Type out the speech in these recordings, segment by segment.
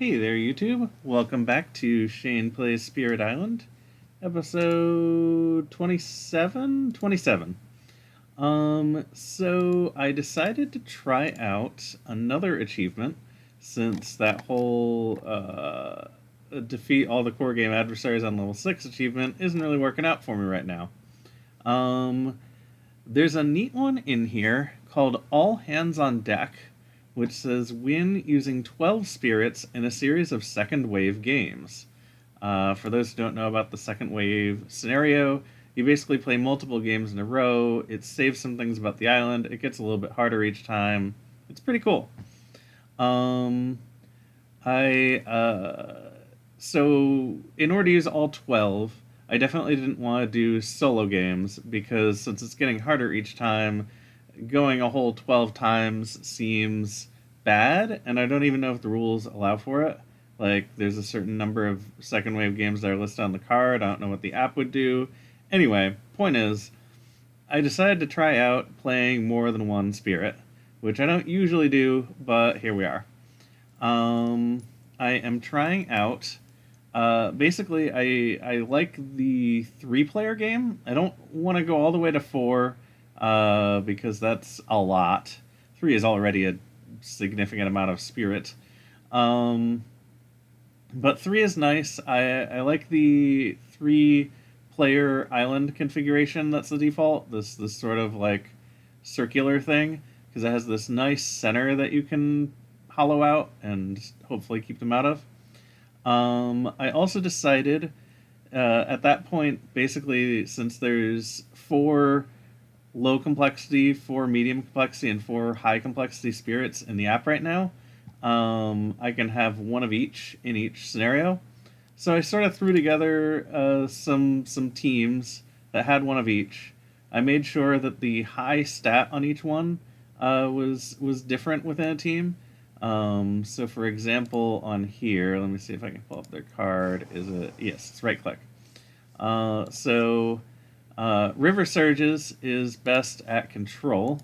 Hey there, YouTube. Welcome back to Shane Plays Spirit Island, episode 27? 27. So I decided to try out another achievement since that whole defeat all the core game adversaries on level 6 achievement isn't really working out for me right now. Um, there's a neat one in here called All Hands on Deck, which says win using 12 spirits in a series of second wave games. For those who don't know about the second wave scenario, you basically play multiple games in a row. It saves some things about the island. It gets a little bit harder each time. It's pretty cool. Um, I so in order to use all 12, I definitely didn't want to do solo games because since it's getting harder each time, going a whole 12 times seems bad, and I don't even know if the rules allow for it. Like, there's a certain number of second wave games that are listed on the card. I don't know what the app would do. Anyway, point is, I decided to try out playing more than one spirit, which I don't usually do, but here we are. I am trying out. Basically, I like the 3-player game. I don't want to go all the way to 4 because that's a lot. 3 is already a significant amount of spirit. Um, but 3 is nice. I like the 3-player island configuration that's the default. This sort of like circular thing because it has this nice center that you can hollow out and hopefully keep them out of. I also decided at that point, basically, since there's 4 low complexity, 4 medium complexity, and 4 high complexity spirits in the app right now, I can have one of each in each scenario. So I sort of threw together some teams that had one of each. I made sure that the high stat on each one was different within a team. So for example, on here, let me see if I can pull up their card. Is it? Yes, it's right click. River Surges is best at control.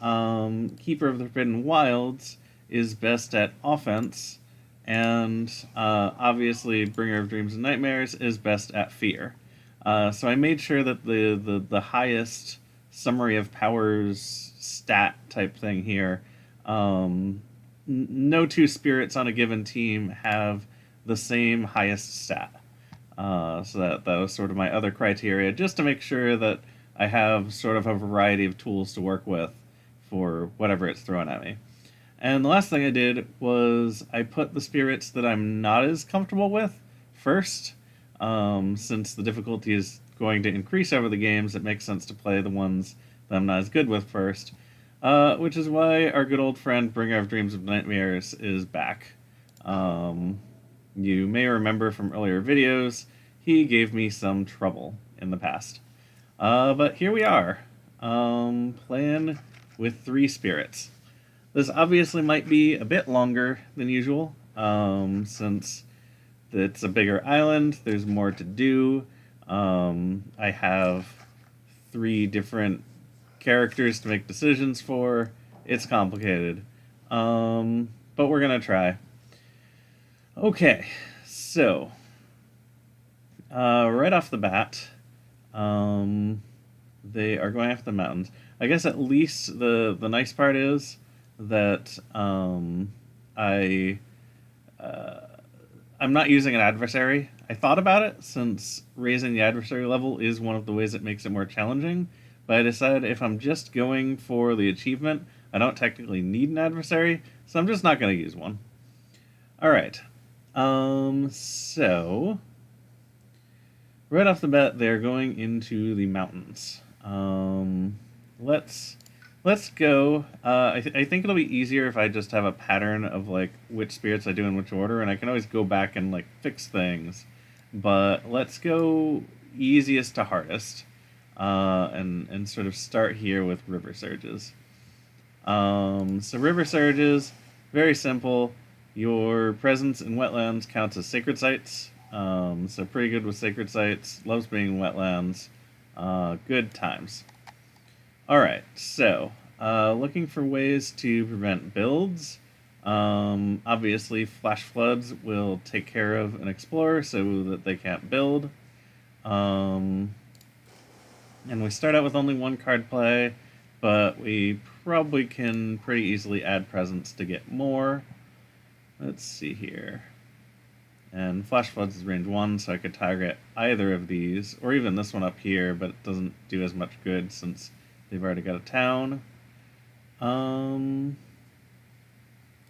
Keeper of the Forbidden Wilds is best at offense. And obviously, Bringer of Dreams and Nightmares is best at fear. So I made sure that the highest summary of powers stat type thing here, no 2 spirits on a given team have the same highest stat. So that was sort of my other criteria, just to make sure that I have sort of a variety of tools to work with for whatever it's thrown at me. And the last thing I did was I put the spirits that I'm not as comfortable with first. Since the difficulty is going to increase over the games, it makes sense to play the ones that I'm not as good with first. Which is why our good old friend Bringer of Dreams of Nightmares is back. You may remember from earlier videos, he gave me some trouble in the past. But here we are, playing with 3 spirits. This obviously might be a bit longer than usual, since it's a bigger island, there's more to do. I have 3 different characters to make decisions for. It's complicated. But we're gonna try. Okay, so right off the bat, they are going after the mountains. I guess at least the nice part is that I'm not using an adversary. I thought about it since raising the adversary level is one of the ways it makes it more challenging, but I decided if I'm just going for the achievement, I don't technically need an adversary, so I'm just not going to use one. Alright, so right off the bat, they're going into the mountains. Let's go. I think it'll be easier if I just have a pattern of like which spirits I do in which order, and I can always go back and like fix things. But let's go easiest to hardest, and sort of start here with River Surges. So River Surges, very simple. Your presence in wetlands counts as sacred sites. So pretty good with sacred sites. Loves being in wetlands. Good times. Alright, so looking for ways to prevent builds. Obviously, Flash Floods will take care of an Explorer so that they can't build. And we start out with only one card play, but we probably can pretty easily add presence to get more. Let's see here. And Flash Floods is range 1, so I could target either of these, or even this one up here, but it doesn't do as much good since they've already got a town.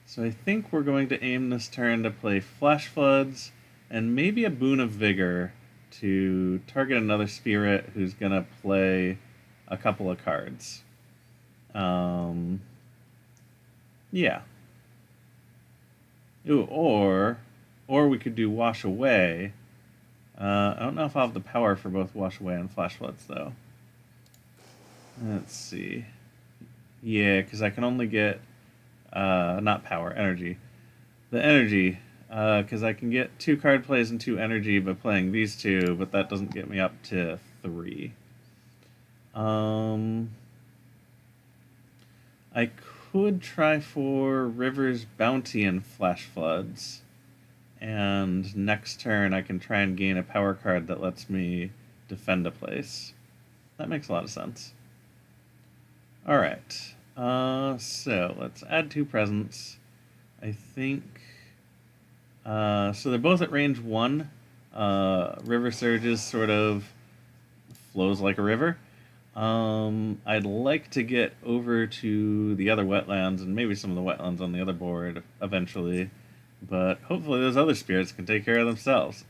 So I think we're going to aim this turn to play Flash Floods, and maybe a Boon of Vigor to target another spirit who's going to play a couple of cards. Yeah. Ooh, or we could do Wash Away. I don't know if I'll have the power for both Wash Away and Flash Floods, though. Let's see. Yeah, because I can only get... not power, energy. The energy, because I can get 2 card plays and 2 energy by playing these 2, but that doesn't get me up to 3. I could try for River's Bounty and Flash Floods, and next turn I can try and gain a power card that lets me defend a place. That makes a lot of sense. Alright, so let's add 2 presents. I think... so they're both at range 1. River Surges sort of flows like a river. I'd like to get over to the other wetlands and maybe some of the wetlands on the other board eventually, but hopefully those other spirits can take care of themselves.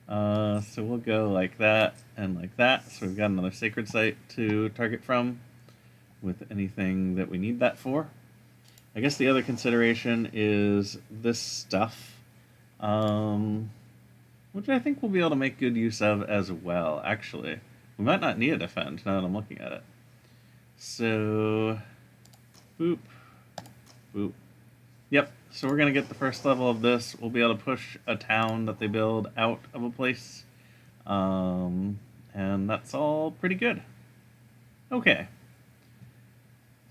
So we'll go like that and like that. So we've got another sacred site to target from with anything that we need that for. I guess the other consideration is this stuff, which I think we'll be able to make good use of as well, actually. We might not need a defend now that I'm looking at it. So, boop, boop. Yep, so we're going to get the first level of this. We'll be able to push a town that they build out of a place. And that's all pretty good. Okay.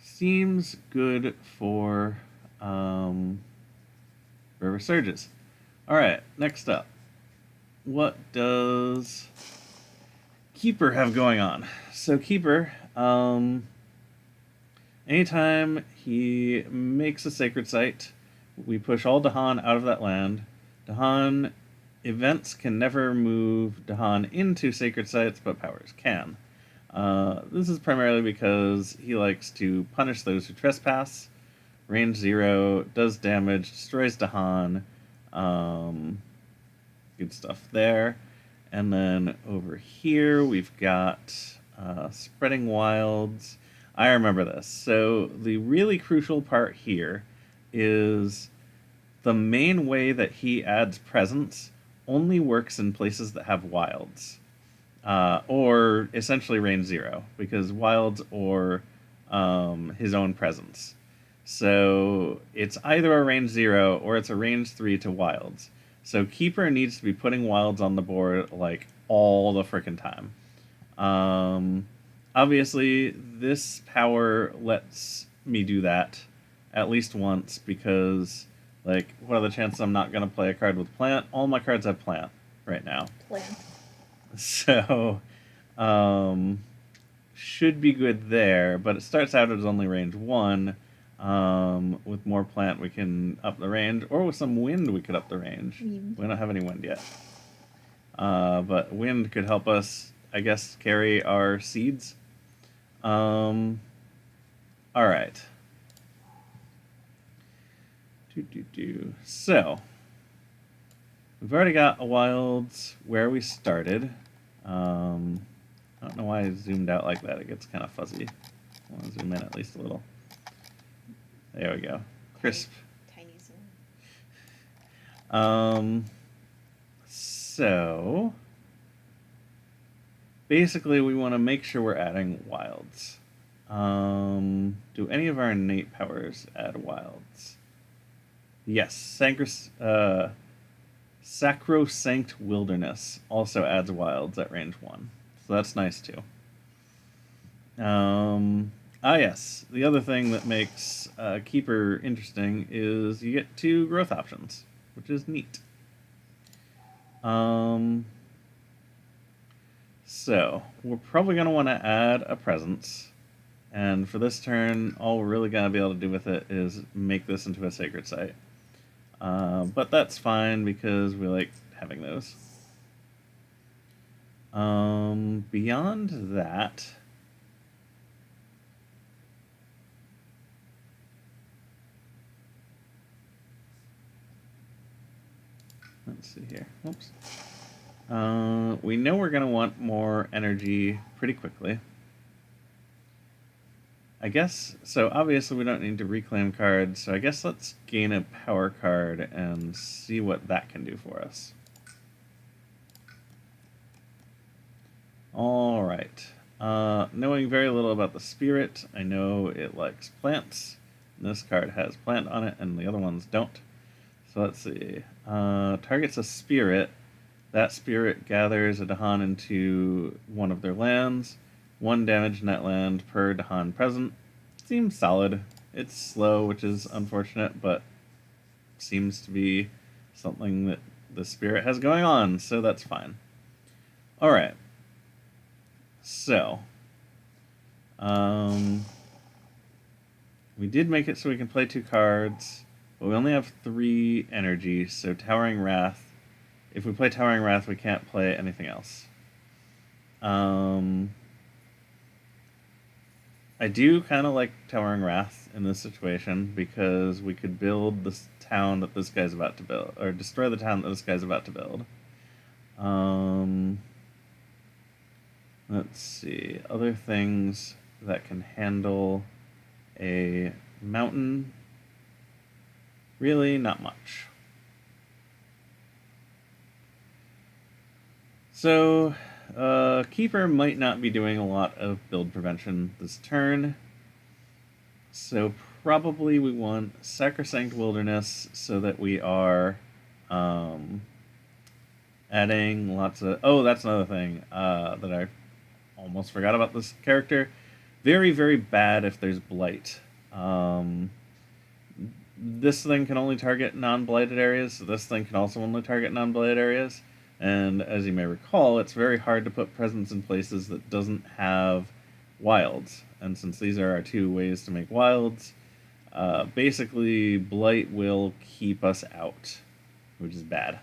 Seems good for River Surges. Alright, next up. What does Keeper have going on? So Keeper, anytime he makes a sacred site, we push all Dahan out of that land. Dahan events can never move Dahan into sacred sites, but powers can. This is primarily because he likes to punish those who trespass. Range 0, does damage, destroys Dahan. Good stuff there. And then over here we've got Spreading Wilds. I remember this. So the really crucial part here is the main way that he adds presence only works in places that have wilds. Or essentially range 0, because wilds or his own presence. So it's either a range 0 or it's a range 3 to wilds. So Keeper needs to be putting wilds on the board like all the frickin' time. Obviously, this power lets me do that at least once because, like, what are the chances I'm not going to play a card with plant? All my cards have plant right now. Plant. So, should be good there, but it starts out as only range 1. With more plant, we can up the range, or with some wind, we could up the range. We don't have any wind yet. But wind could help us, I guess, carry our seeds. Alright. So, we've already got a wilds where we started. I don't know why I zoomed out like that. It gets kind of fuzzy. I want to zoom in at least a little. There we go. Crisp. Tiny zoom. So basically we want to make sure we're adding wilds. Do any of our innate powers add wilds? Yes. Sacrosanct Wilderness also adds wilds at range 1. So that's nice too. Ah, yes. The other thing that makes Keeper interesting is you get 2 growth options, which is neat. So, we're probably going to want to add a presence. And for this turn, all we're really going to be able to do with it is make this into a sacred site. But that's fine because we like having those. Beyond that, let's see here. Whoops. We know we're going to want more energy pretty quickly. I guess, so obviously we don't need to reclaim cards, so I guess let's gain a power card and see what that can do for us. Alright. Knowing very little about the spirit, I know it likes plants. This card has plant on it, and the other ones don't. So let's see. Targets a spirit. That spirit gathers a Dahan into one of their lands. 1 damage net land per Dahan present. Seems solid. It's slow, which is unfortunate, but seems to be something that the spirit has going on, so that's fine. Alright. So, we did make it so we can play 2 cards, but we only have 3 energy, so Towering Wrath. If we play Towering Wrath, we can't play anything else. I do kind of like Towering Wrath in this situation because we could build this town that this guy's about to build, or destroy the town that this guy's about to build. Let's see. Other things that can handle a mountain. Really, not much. So, Keeper might not be doing a lot of build prevention this turn. So probably we want Sacrosanct Wilderness so that we are adding lots of... Oh, that's another thing that I almost forgot about this character. Very, very bad if there's Blight. This thing can only target non-blighted areas, so this thing can also only target non-blighted areas. And as you may recall, it's very hard to put presence in places that doesn't have wilds. And since these are our 2 ways to make wilds, basically Blight will keep us out, which is bad.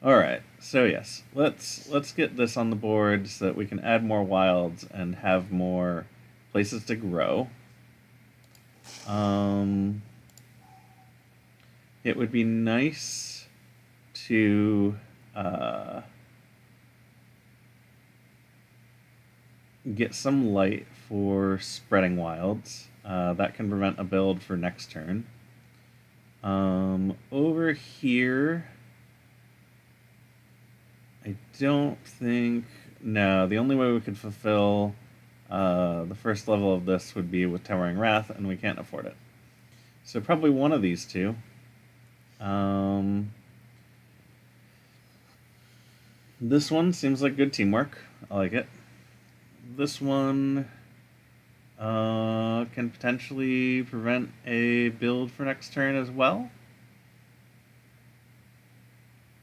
Alright, so yes, let's get this on the board so that we can add more wilds and have more places to grow. It would be nice to get some light for spreading wilds. That can prevent a build for next turn. Over here, I don't think... No, the only way we could fulfill the first level of this would be with Towering Wrath, and we can't afford it. So probably one of these 2. This one seems like good teamwork. I like it. This one can potentially prevent a build for next turn as well.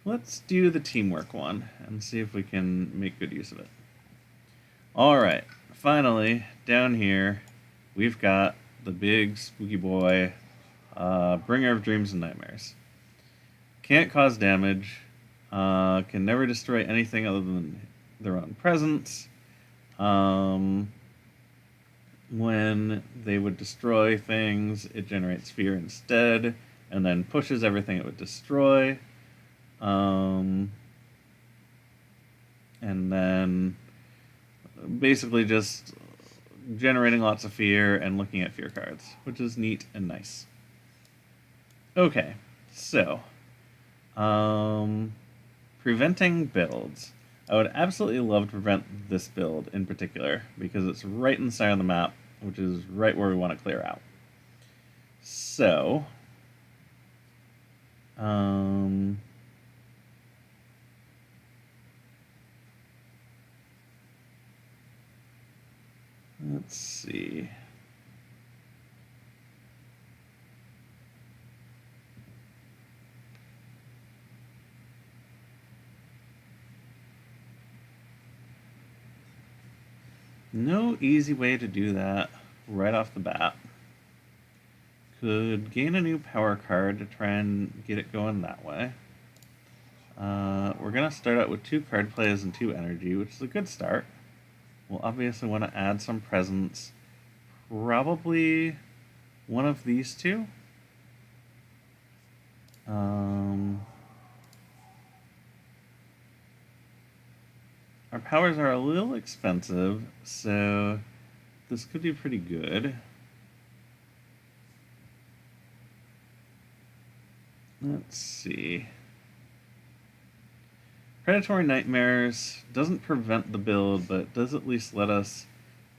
Let's do the teamwork one and see if we can make good use of it. Alright, finally, down here, we've got the big spooky boy, Bringer of Dreams and Nightmares. Can't cause damage, can never destroy anything other than their own presence. When they would destroy things, it generates fear instead, and then pushes everything it would destroy. And then basically just generating lots of fear and looking at fear cards, which is neat and nice. Okay, so preventing builds. I would absolutely love to prevent this build in particular because it's right in the center of the map, which is right where we want to clear out. So, Let's see. No easy way to do that right off the bat. Could gain a new power card to try and get it going that way. We're going to start out with 2 card plays and 2 energy, which is a good start. We'll obviously want to add some presence. Probably one of these 2. Our powers are a little expensive, so this could be pretty good. Let's see. Predatory Nightmares doesn't prevent the build, but does at least let us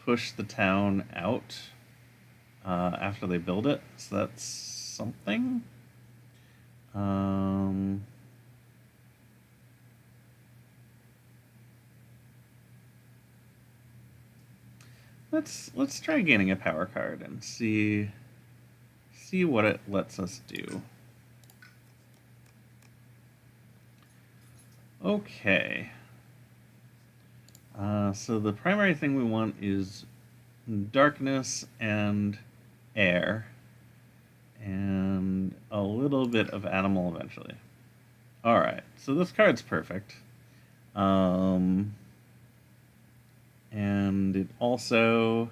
push the town out after they build it, so that's something. Let's try gaining a power card and see what it lets us do. Okay. So the primary thing we want is darkness and air, and a little bit of animal eventually. Alright, so this card's perfect. And it also...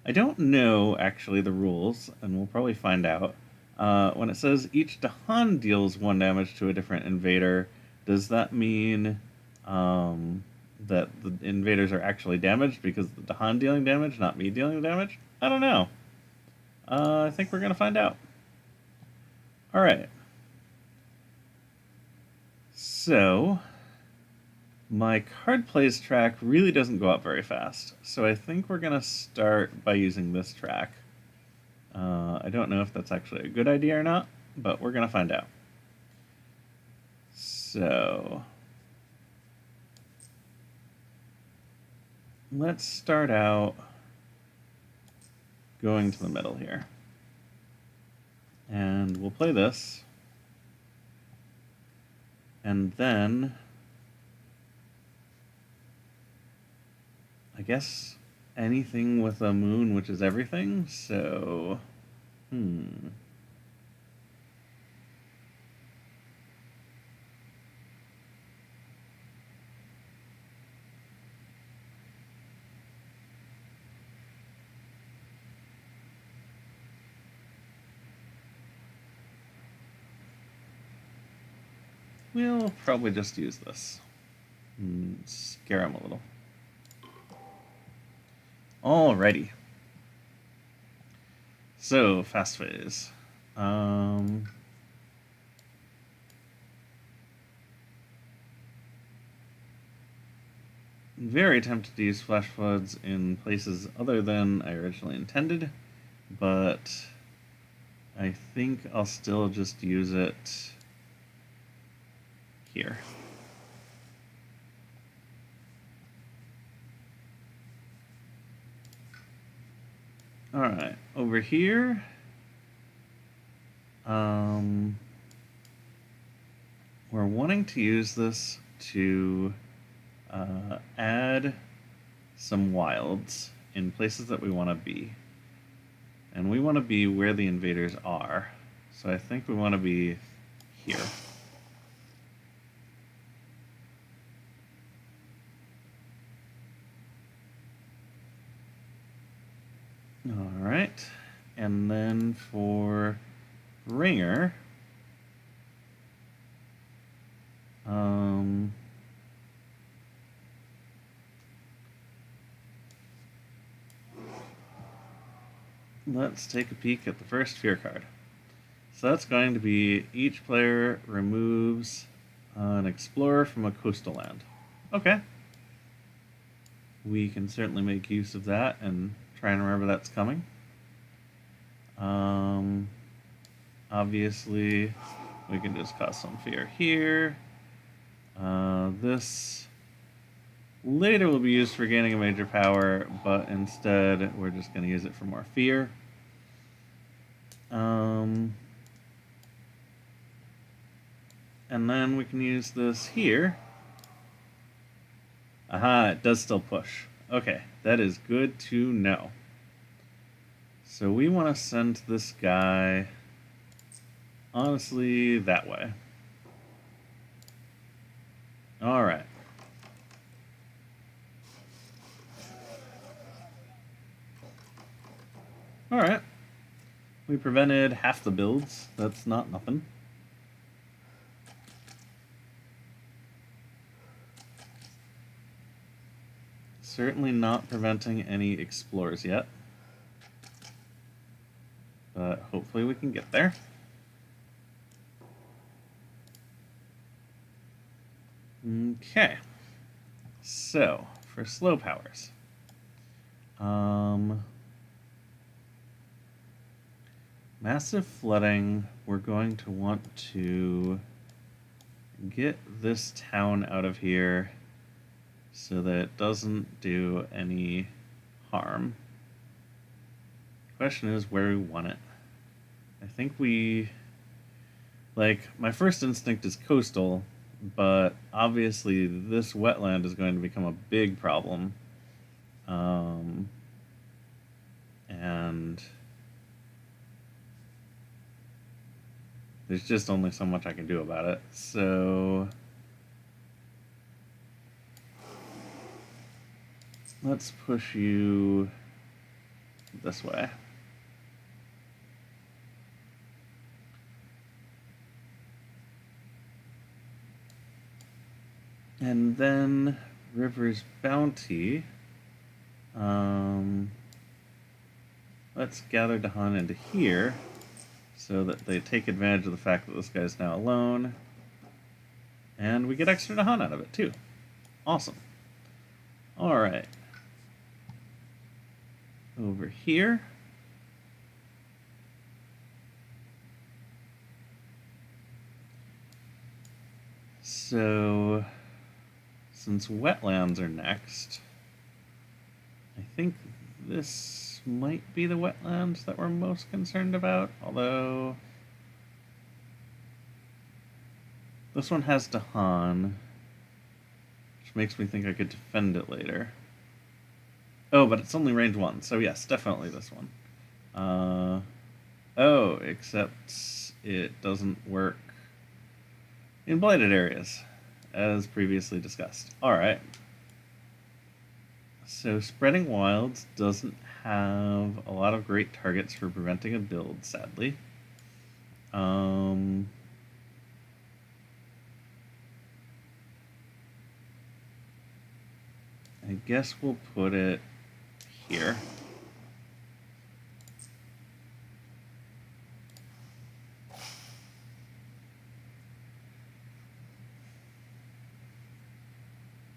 I don't know, actually, the rules, and we'll probably find out. When it says each Dahan deals 1 damage to a different invader, does that mean that the invaders are actually damaged because the Dahan dealing damage, not me dealing damage? I don't know. I think we're going to find out. Alright. So, my card plays track really doesn't go up very fast, so I think we're going to start by using this track. I don't know if that's actually a good idea or not, but we're going to find out. So, let's start out going to the middle here. And we'll play this. And then, I guess anything with a moon, which is everything, so... We'll probably just use this. Scare him a little. Alrighty. So, fast phase. Very tempted to use flash floods in places other than I originally intended, but I think I'll still just use it here. Alright, over here, we're wanting to use this to add some wilds in places that we want to be. And we want to be where the invaders are. So I think we want to be here. Alright, and then for Ringer, let's take a peek at the first fear card. So that's going to be each player removes an explorer from a coastal land. Okay. We can certainly make use of that and try and remember that's coming. Obviously, we can just cause some fear here. This later will be used for gaining a major power, but instead we're just going to use it for more fear. And then we can use this here. Aha, it does still push. Okay, that is good to know. So we want to send this guy, honestly, that way. Alright. Alright. We prevented half the builds. That's not nothing. Certainly not preventing any explorers yet. But hopefully we can get there. Okay. So, for slow powers. Massive flooding, we're going to want to get this town out of here so that it doesn't do any harm. Question is where we want it. I think we... Like, my first instinct is coastal, but obviously this wetland is going to become a big problem. And there's just only so much I can do about it. So let's push you this way. And then River's Bounty. Let's gather Dahan into here so that they take advantage of the fact that this guy's now alone. And we get extra Dahan out of it, too. Awesome. Alright. Over here. So, since wetlands are next, I think this might be the wetlands that we're most concerned about, although this one has Dahan, which makes me think I could defend it later. Oh, but it's only range 1, so yes, definitely this one. Oh, except it doesn't work in blighted areas, as previously discussed. Alright. So Spreading Wilds doesn't have a lot of great targets for preventing a build, sadly. I guess we'll put it here.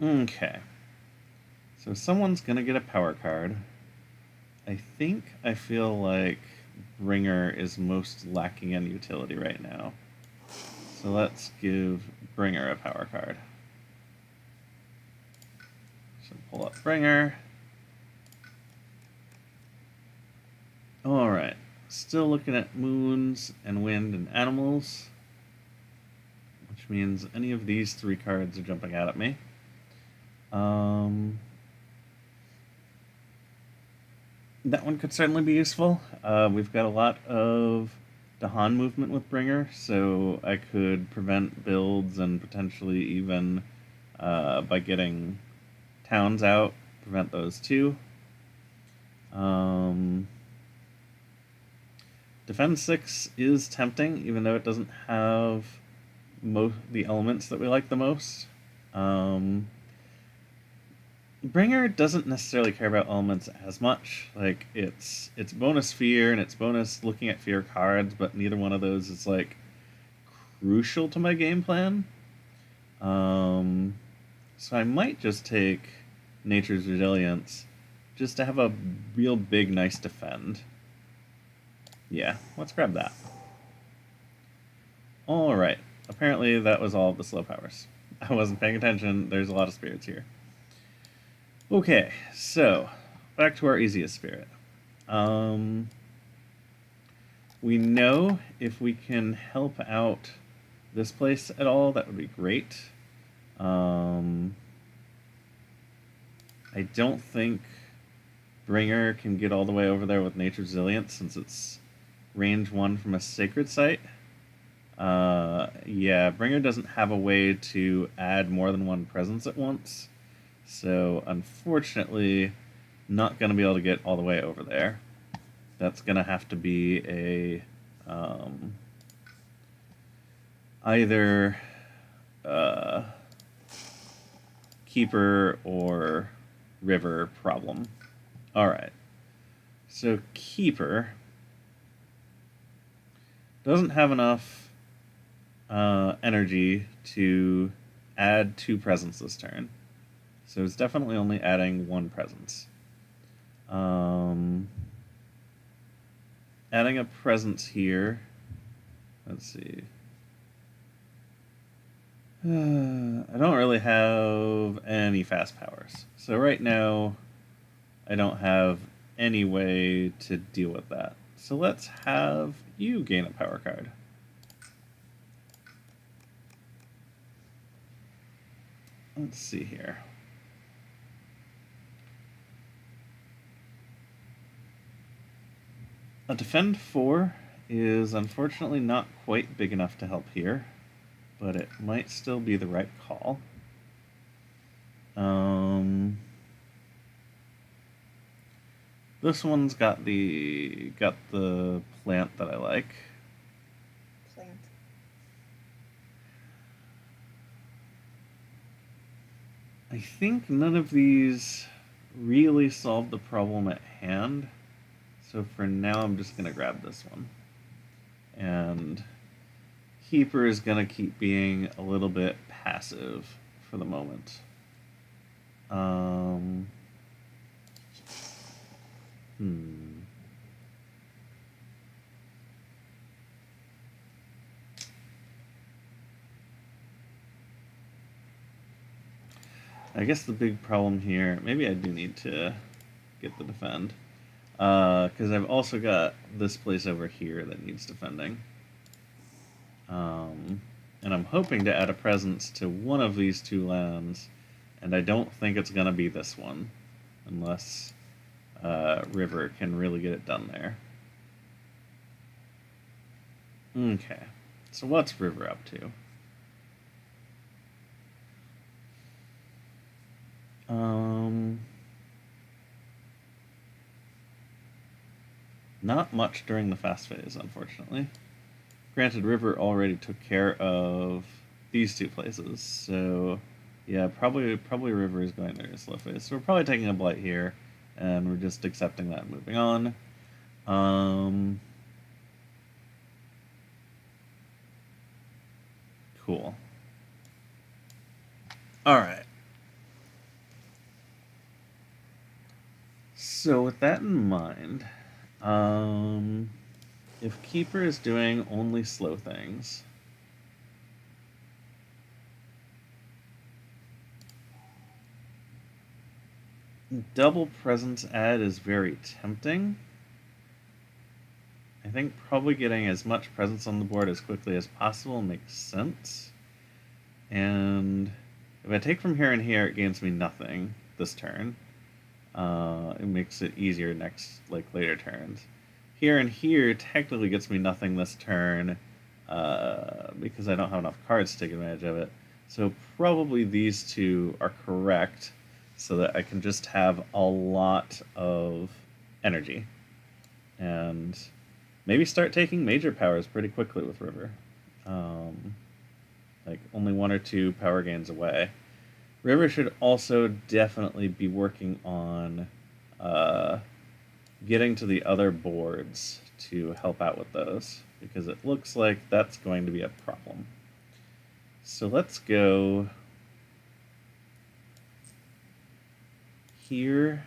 Okay. So someone's gonna get a power card. I feel like Bringer is most lacking in utility right now. So let's give Bringer a power card. So pull up Bringer. Alright. Still looking at moons and wind and animals. Which means any of these 3 cards are jumping out at me. That one could certainly be useful. We've got a lot of Dahan movement with Bringer, so I could prevent builds and potentially even, by getting towns out, prevent those too. Defend 6 is tempting, even though it doesn't have the elements that we like the most. Bringer doesn't necessarily care about elements as much. Like, it's bonus fear and it's bonus looking at fear cards, but neither one of those is, like, crucial to my game plan. So I might just take Nature's Resilience just to have a real big, nice defend. Yeah, let's grab that. Alright, apparently that was all of the slow powers. I wasn't paying attention, there's a lot of spirits here. Okay, so back to our easiest spirit. We know if we can help out this place at all, that would be great. I don't think Bringer can get all the way over there with Nature's Resilient since it's range 1 from a sacred site. Yeah, Bringer doesn't have a way to add more than one presence at once. So, unfortunately, not going to be able to get all the way over there. That's going to have to be a either keeper or river problem. Alright. So, keeper doesn't have enough energy to add 2 presence this turn. So it's definitely only adding 1 presence. Adding a presence here. Let's see. I don't really have any fast powers. So right now, I don't have any way to deal with that. So let's have you gain a power card. Let's see here. A defend 4 is unfortunately not quite big enough to help here, but it might still be the right call. This one's got the plant that I like. Plant. I think none of these really solve the problem at hand. So for now, I'm just going to grab this one. And Keeper is going to keep being a little bit passive for the moment. I guess the big problem here, maybe I do need to get the defend. Because I've also got this place over here that needs defending. And I'm hoping to add a presence to one of these 2 lands, and I don't think it's going to be this one, unless River can really get it done there. Okay, so what's River up to? Not much during the fast phase, unfortunately. Granted, River already took care of these 2 places, so yeah, probably River is going there in slow phase. So we're probably taking a blight here, and we're just accepting that and moving on. Cool. Alright. So with that in mind, if Keeper is doing only slow things, double presence add is very tempting. I think probably getting as much presence on the board as quickly as possible makes sense. And if I take from here and here, it gains me nothing this turn. It makes it easier later turns. Here and here technically gets me nothing this turn because I don't have enough cards to take advantage of it. So probably these 2 are correct so that I can just have a lot of energy. And maybe start taking major powers pretty quickly with River. Like only 1 or 2 power gains away. River should also definitely be working on getting to the other boards to help out with those, because it looks like that's going to be a problem. So let's go here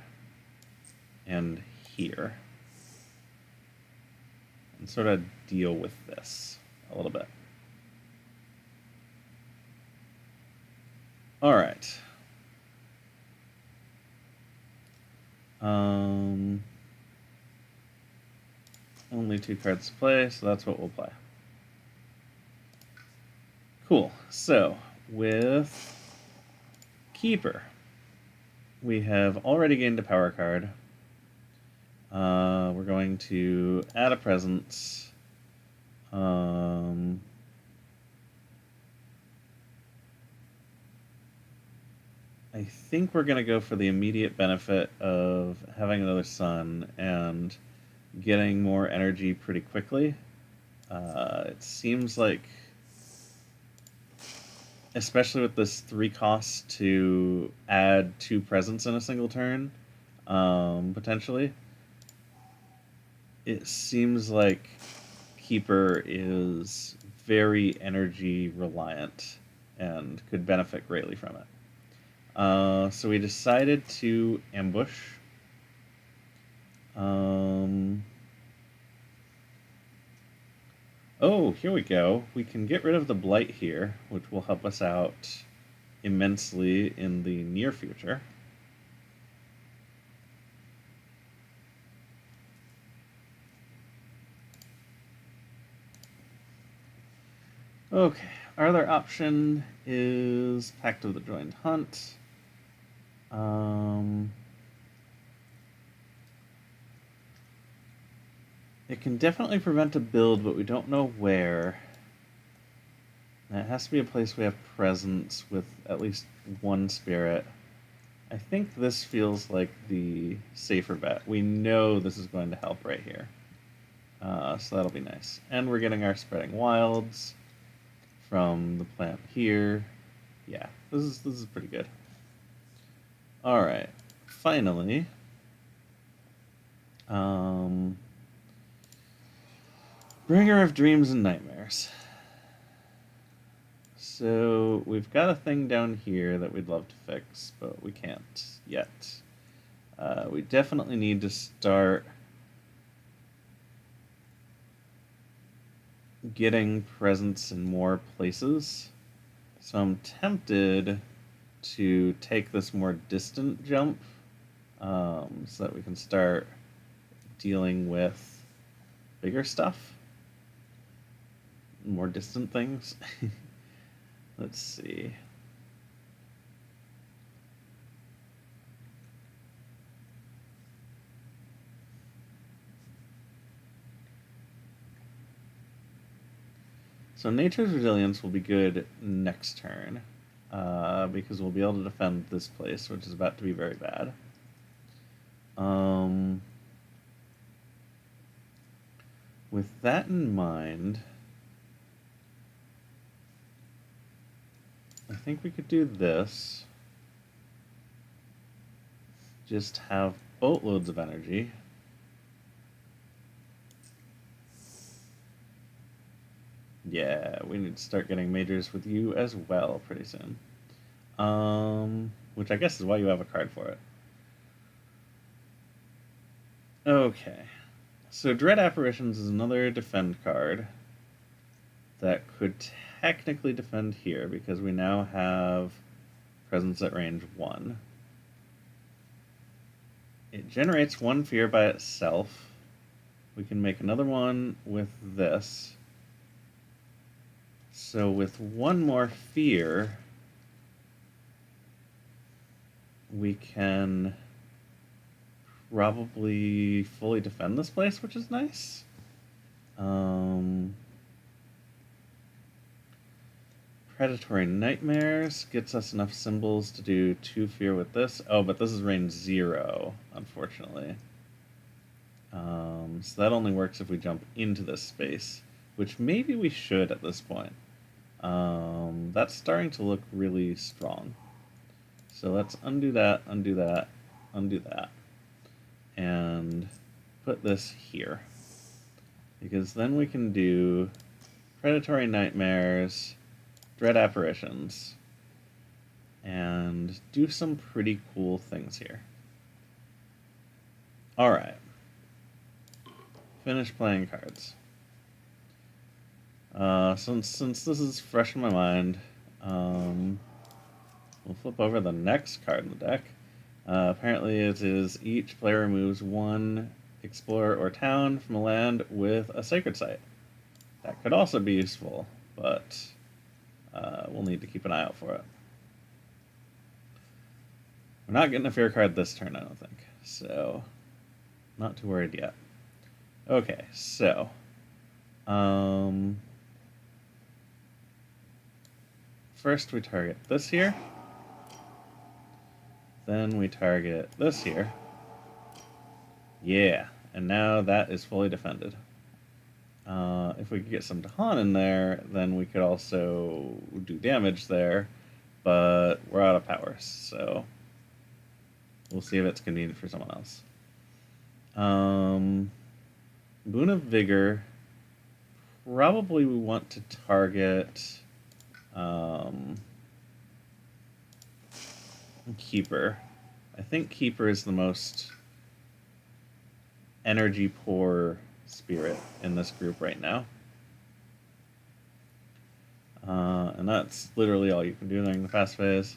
and here and sort of deal with this a little bit. All right. Only 2 cards to play, so that's what we'll play. Cool. So, with Keeper, we have already gained a power card. We're going to add a presence. I think we're going to go for the immediate benefit of having another sun and getting more energy pretty quickly. It seems like, especially with this 3 cost to add 2 presence in a single turn, potentially, it seems like Keeper is very energy reliant and could benefit greatly from it. So we decided to ambush. Oh, here we go. We can get rid of the Blight here, which will help us out immensely in the near future. Okay, our other option is Pact of the Joined Hunt. It can definitely prevent a build, but we don't know where. And it has to be a place we have presence with at least 1 spirit. I think this feels like the safer bet. We know this is going to help right here. So that'll be nice. And we're getting our Spreading Wilds from the plant here. Yeah, this is pretty good. Alright, finally. Bringer of Dreams and Nightmares. So we've got a thing down here that we'd love to fix, but we can't yet. We definitely need to start getting presence in more places. So I'm tempted to take this more distant jump so that we can start dealing with bigger stuff, more distant things. Let's see. So Nature's Resilience will be good next turn, because we'll be able to defend this place, which is about to be very bad. With that in mind, I think we could do this. Just have boatloads of energy. Yeah, we need to start getting majors with you as well pretty soon. Which I guess is why you have a card for it. Okay. So Dread Apparitions is another defend card that could technically defend here because we now have presence at range 1. It generates 1 fear by itself. We can make another one with this. So with 1 more fear, we can probably fully defend this place, which is nice. Predatory Nightmares gets us enough symbols to do 2 fear with this. Oh, but this is range 0, unfortunately. So that only works if we jump into this space, which maybe we should at this point. That's starting to look really strong. So let's undo that, undo that, undo that, and put this here. Because then we can do Predatory Nightmares, Dread Apparitions, and do some pretty cool things here. Alright. Finish playing cards. Since this is fresh in my mind, we'll flip over the next card in the deck. Apparently, it is each player removes one explorer or town from a land with a sacred site. That could also be useful, but we'll need to keep an eye out for it. We're not getting a fear card this turn, I don't think. So, not too worried yet. Okay, so. First we target this here. Then we target this here. Yeah, and now that is fully defended. If we could get some Dahan in there, then we could also do damage there, but we're out of powers, so we'll see if it's convenient for someone else. Boon of Vigor. Probably we want to target Keeper. I think Keeper is the most energy poor spirit in this group right now. And that's literally all you can do during the fast phase.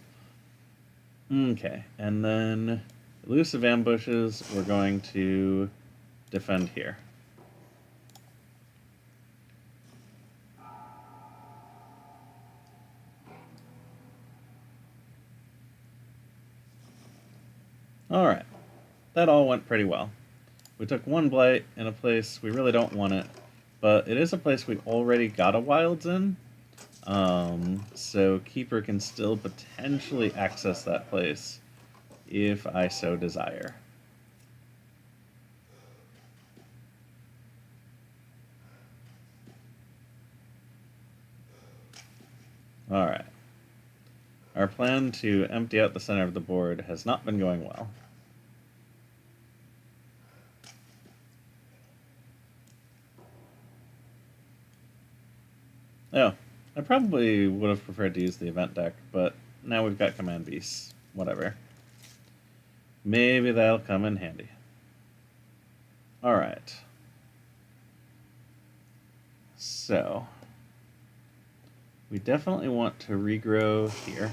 Okay, and then elusive ambushes, we're going to defend here. Alright, that all went pretty well. We took one blight in a place we really don't want it, but it is a place we already got a wilds in, so Keeper can still potentially access that place if I so desire. Alright. Our plan to empty out the center of the board has not been going well. Oh, I probably would have preferred to use the event deck, but now we've got Command Beasts. Whatever. Maybe that'll come in handy. Alright. So, we definitely want to regrow here.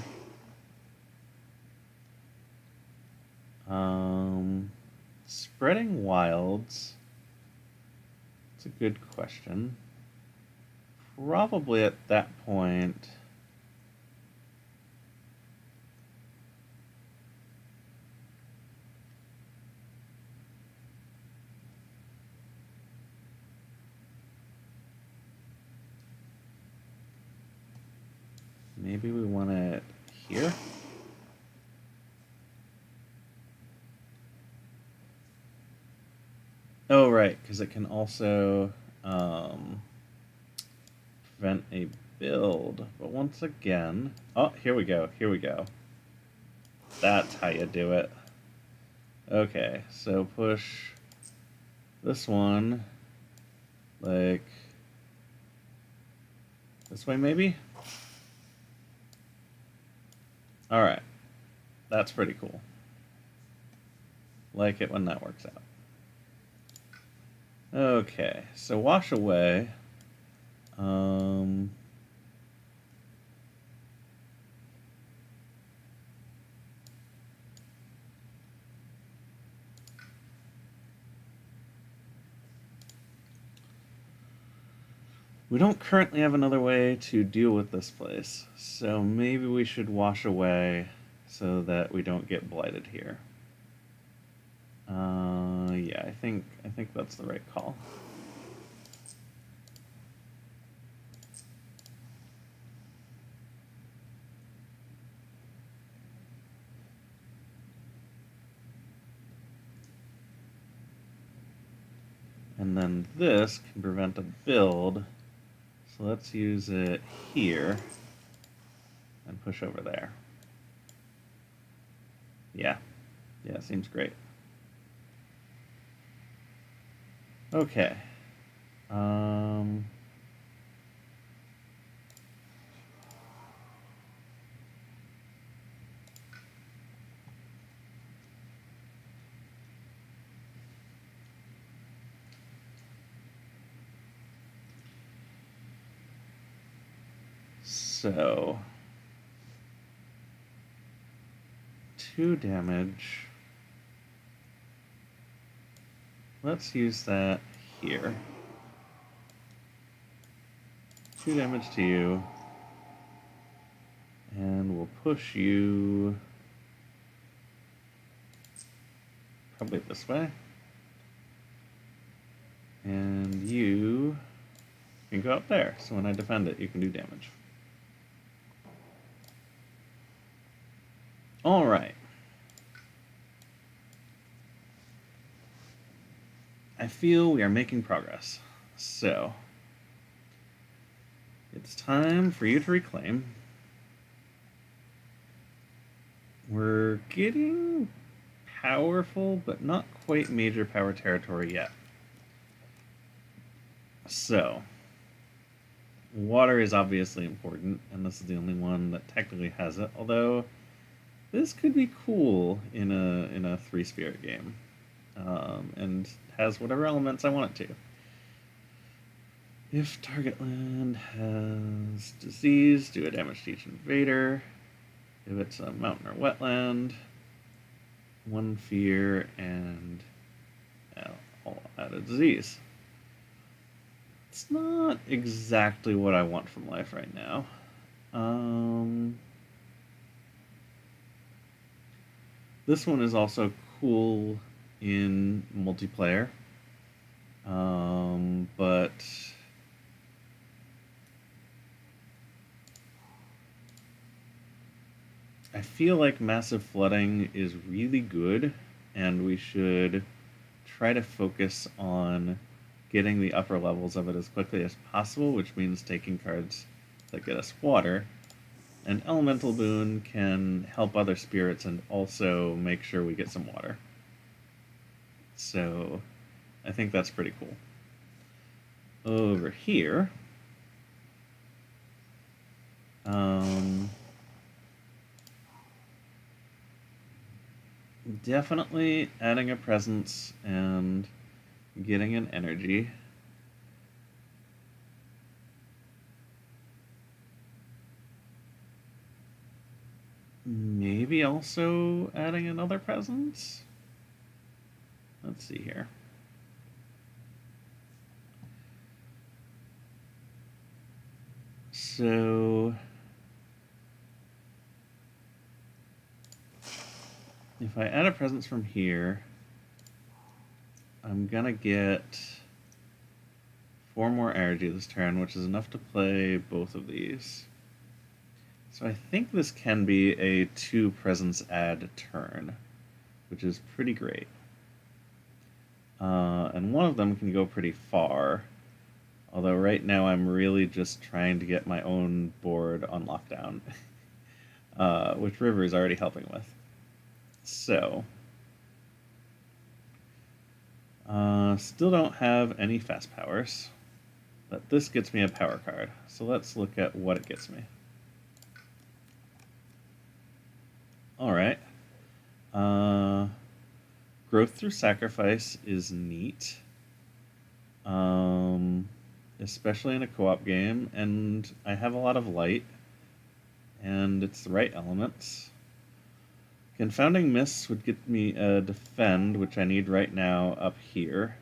Spreading wilds. It's a good question. Probably at that point. Maybe we want it here. Oh, right, because it can also prevent a build. But once again... Oh, here we go, here we go. That's how you do it. Okay, so push this one, like, this way maybe? Alright, that's pretty cool. Like it when that works out. Okay, so wash away. We don't currently have another way to deal with this place, so maybe we should wash away so that we don't get blighted here. Yeah, I think that's the right call. And then this can prevent a build, so let's use it here and push over there. Yeah, seems great. Okay. So, 2 damage. Let's use that here. 2 damage to you. And we'll push you probably this way. And you can go up there, so when I defend it, you can do damage. Alright. I feel we are making progress. So, it's time for you to reclaim. We're getting powerful, but not quite major power territory yet. So, water is obviously important, and this is the only one that technically has it, although this could be cool in a 3-spirit game. And has whatever elements I want it to. If target land has disease, do a damage to each invader. If it's a mountain or wetland, 1 fear, and I'll add a disease. It's not exactly what I want from life right now. This one is also cool in multiplayer, but I feel like Massive Flooding is really good, and we should try to focus on getting the upper levels of it as quickly as possible, which means taking cards that get us water. An Elemental Boon can help other spirits and also make sure we get some water. So I think that's pretty cool. Over here, definitely adding a presence and getting an energy. Maybe also adding another presence? Let's see here. So if I add a presence from here, I'm gonna get 4 more energy this turn, which is enough to play both of these. So I think this can be a 2 presence add turn, which is pretty great. And one of them can go pretty far, although right now I'm really just trying to get my own board on lockdown, which River is already helping with. So, still don't have any fast powers, but this gets me a power card. So let's look at what it gets me. Alright. Growth through sacrifice is neat. Especially in a co-op game, and I have a lot of light, and it's the right elements. Confounding Mists would get me a defend, which I need right now up here.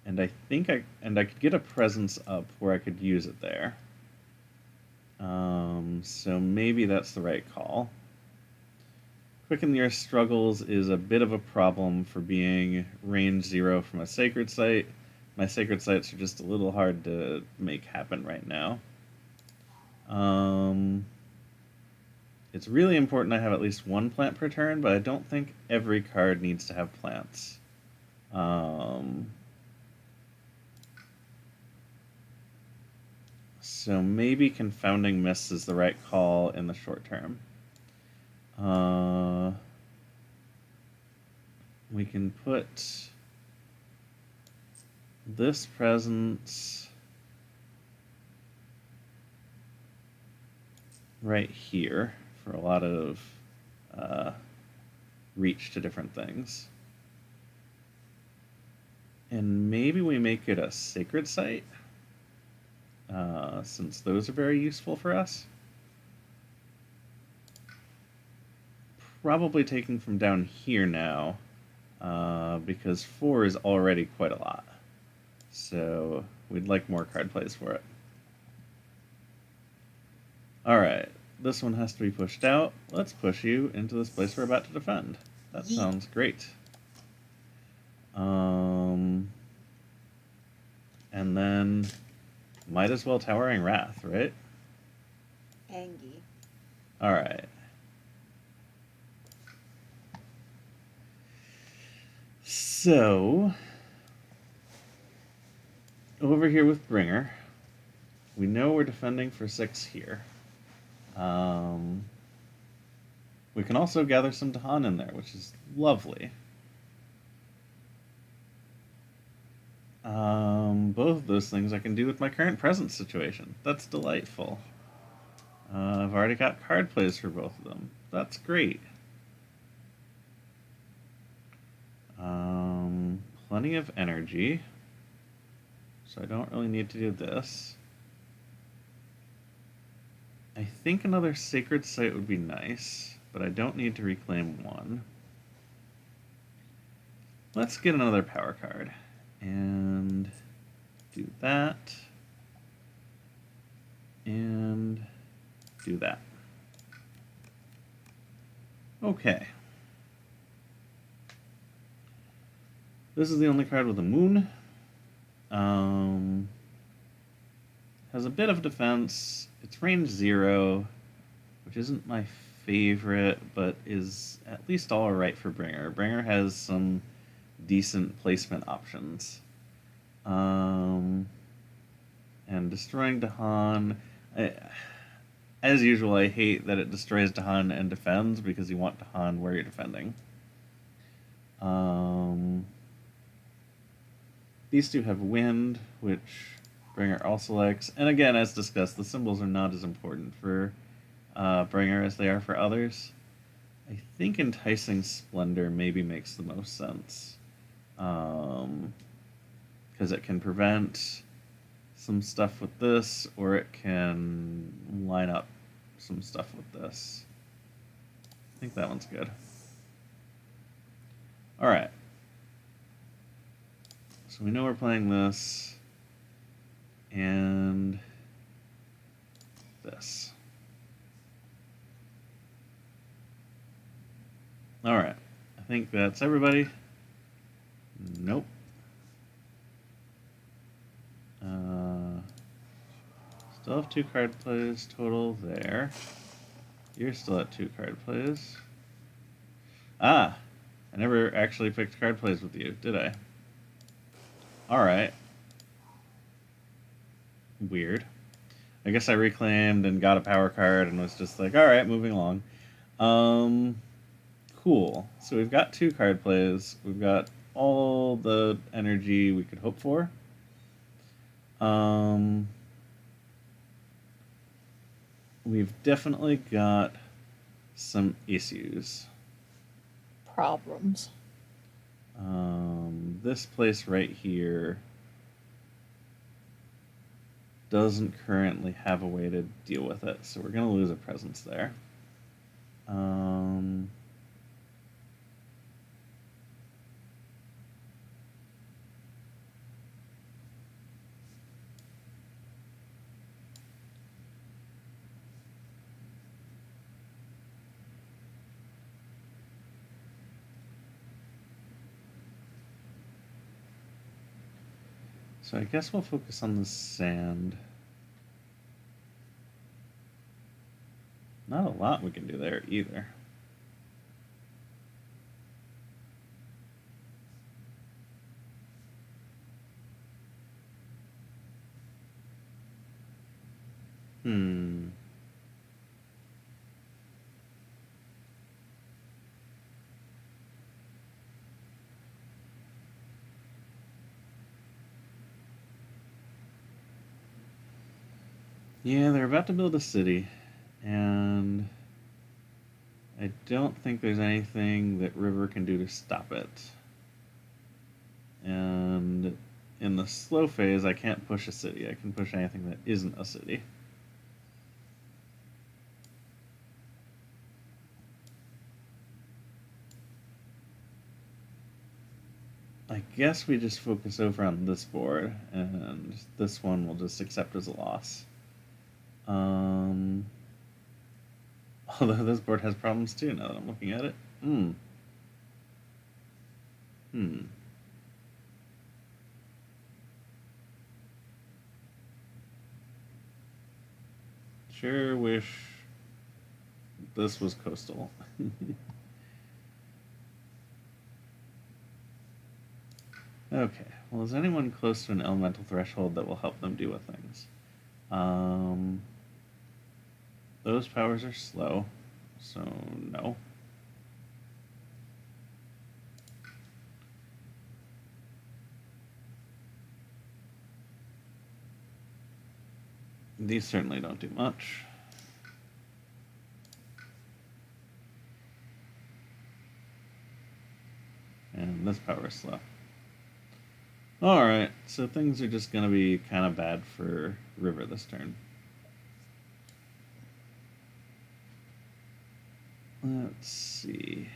And I think I could get a presence up where I could use it there. So maybe that's the right call. Quicken Your Struggles is a bit of a problem for being range 0 from a Sacred Site. My Sacred Sites are just a little hard to make happen right now. It's really important I have at least 1 plant per turn, but I don't think every card needs to have plants. So maybe Confounding Mists is the right call in the short term. We can put this presence right here for a lot of reach to different things. And maybe we make it a Sacred Site, since those are very useful for us. probably taking from down here now, because 4 is already quite a lot. So we'd like more card plays for it. Alright, this one has to be pushed out. Let's push you into this place we're about to defend. That Yeet. sounds great. And then might as well Towering Wrath, right? Angie. Alright. So, over here with Bringer, we know we're defending for 6 here. We can also gather some Dahan in there, which is lovely. Both of those things I can do with my current present situation. That's delightful. I've already got card plays for both of them. That's great. Plenty of energy. So I don't really need to do this. I think another Sacred Site would be nice, but I don't need to reclaim one. Let's get another power card. And do that. And do that. Okay. This is the only card with a moon. Has a bit of defense. It's range 0, which isn't my favorite, but is at least alright for Bringer. Bringer has some decent placement options. And destroying Dahan, as usual, I hate that it destroys Dahan and defends because you want Dahan where you're defending. These two have wind, which Bringer also likes. And again, as discussed, the symbols are not as important for Bringer as they are for others. I think Enticing Splendor maybe makes the most sense. Because it can prevent some stuff with this, or it can line up some stuff with this. I think that one's good. Alright. So we know we're playing this, and this. Alright, I think that's everybody. Nope. Still have 2 card plays total there. You're still at 2 card plays. Ah! I never actually picked card plays with you, did I? Alright. Weird. I guess I reclaimed and got a power card and was just like, alright, moving along. Cool. So we've got 2 card plays. We've got all the energy we could hope for. We've definitely got some issues. Problems. This place right here doesn't currently have a way to deal with it, so we're going to lose a presence there. So I guess we'll focus on the sand. Not a lot we can do there either. Yeah, they're about to build a city, and I don't think there's anything that River can do to stop it. And in the slow phase, I can't push a city. I can push anything that isn't a city. guess we just focus over on this board, and this one we'll just accept as a loss. Although this board has problems too, now that I'm looking at it. Sure wish this was coastal. Okay, well, is anyone close to an elemental threshold that will help them deal with things? Those powers are slow, so no. These certainly don't do much. And this power is slow. Alright, so things are just going to be kind of bad for River this turn. Let's see.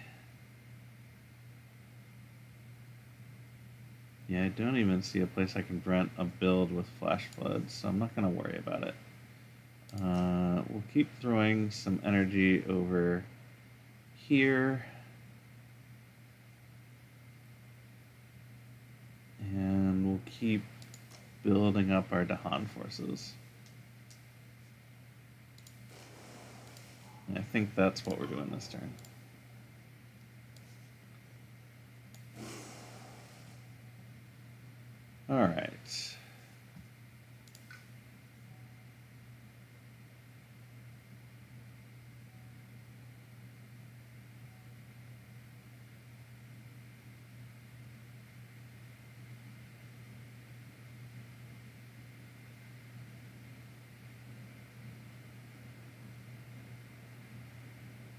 Yeah, I don't even see a place I can rent a build with Flash Flood, so I'm not going to worry about it. We'll keep throwing some energy over here. And we'll keep building up our Dahan forces. I think that's what we're doing this turn. Alright.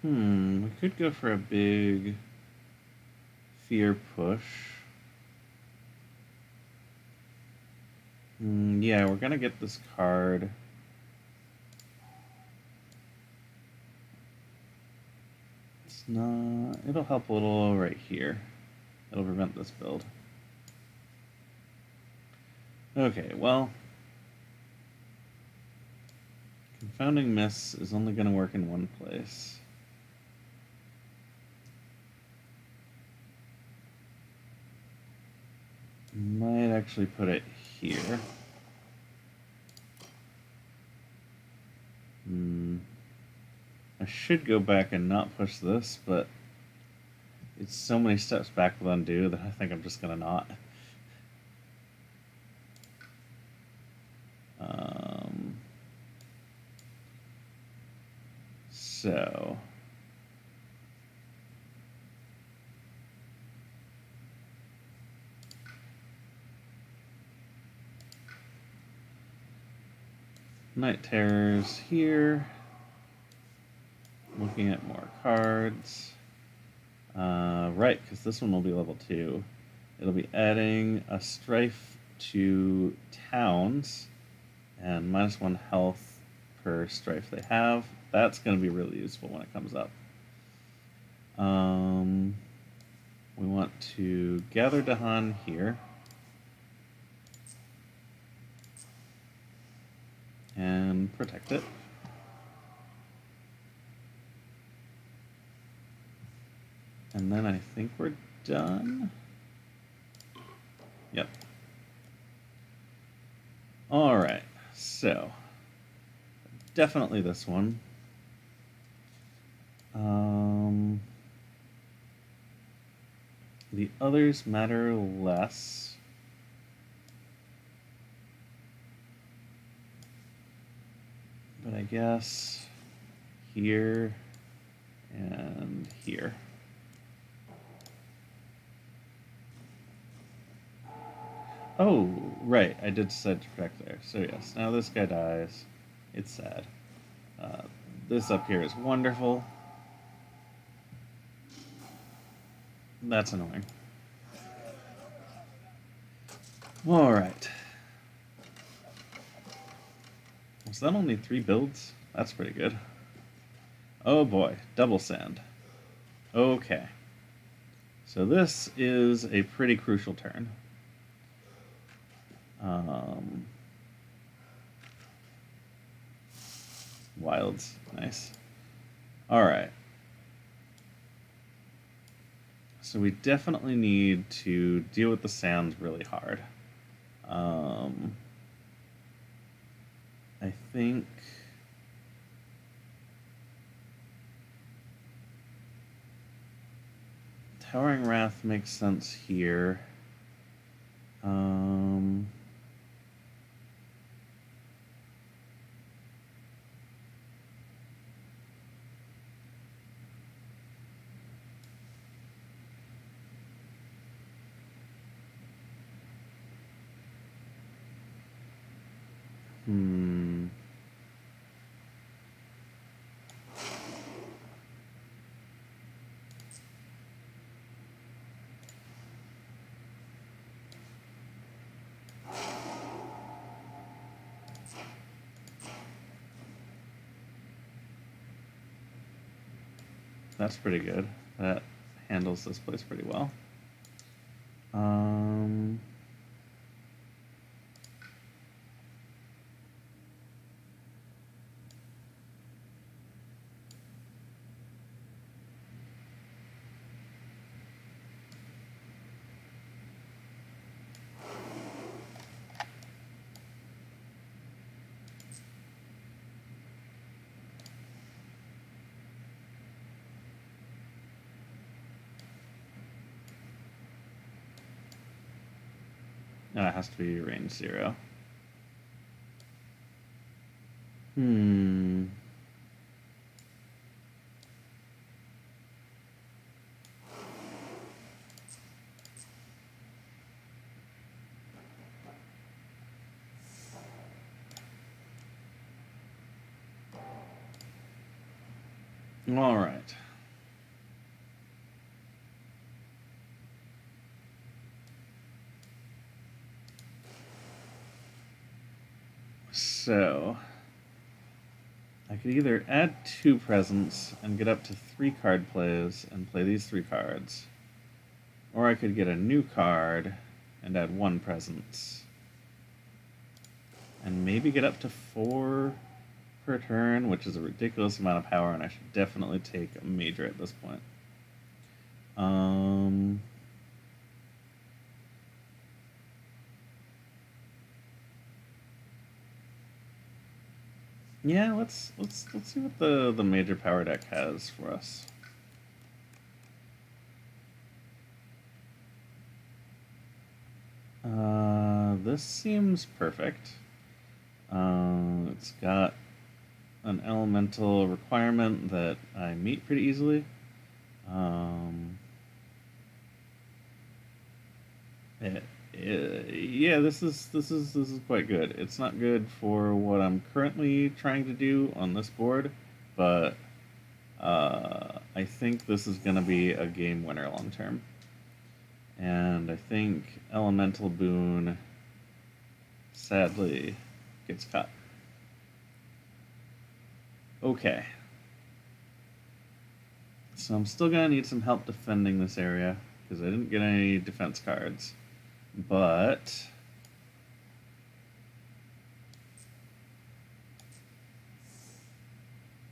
We could go for a big fear push. Yeah, we're gonna get this card. It's not... It'll help a little right here. It'll prevent this build. Okay, well... Confounding Miss is only gonna work in one place. Might actually put it here. I should go back and not push this, but it's so many steps back with undo that I think I'm just gonna not. So... Night Terrors here. Looking at more cards. Right, because this one will be level 2. It'll be adding a strife to towns and -1 health per strife they have. That's going to be really useful when it comes up. We want to gather Dahan here. And protect it. And then I think we're done. Yep. Alright, so definitely this one. The others matter less. But I guess here and here. Oh, right, I did decide to protect there. So yes, now this guy dies. It's sad. This up here is wonderful. That's annoying. Alright. Was that only 3 builds? That's pretty good. Oh boy, double sand. Okay. So this is a pretty crucial turn. Wilds, nice. All right. So we definitely need to deal with the sands really hard. I think Towering Wrath makes sense here. That's pretty good. That handles this place pretty well. No, it has to be range 0. All right. So I could either add 2 presents and get up to 3 card plays and play these 3 cards, or I could get a new card and add 1 presence and maybe get up to 4 per turn, which is a ridiculous amount of power, and I should definitely take a major at this point. Yeah, let's see what the major power deck has for us. This seems perfect. It's got an elemental requirement that I meet pretty easily. Yeah, this is quite good. It's not good for what I'm currently trying to do on this board, but I think this is going to be a game winner long term. And I think Elemental Boon sadly gets cut. Okay. So I'm still going to need some help defending this area because I didn't get any defense cards. But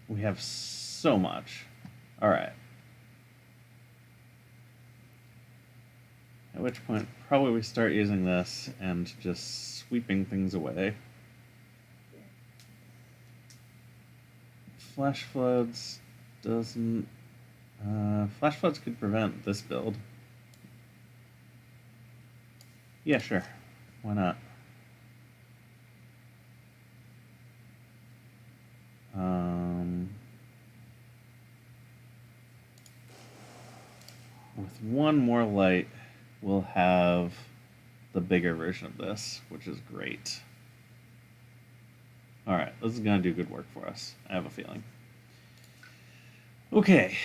we have so much. All right. At which point, probably we start using this and just sweeping things away. Flash Floods doesn't... Flash Floods could prevent this build. Yeah, sure. Why not? With one more light, we'll have the bigger version of this, which is great. Alright, this is going to do good work for us. I have a feeling. Okay.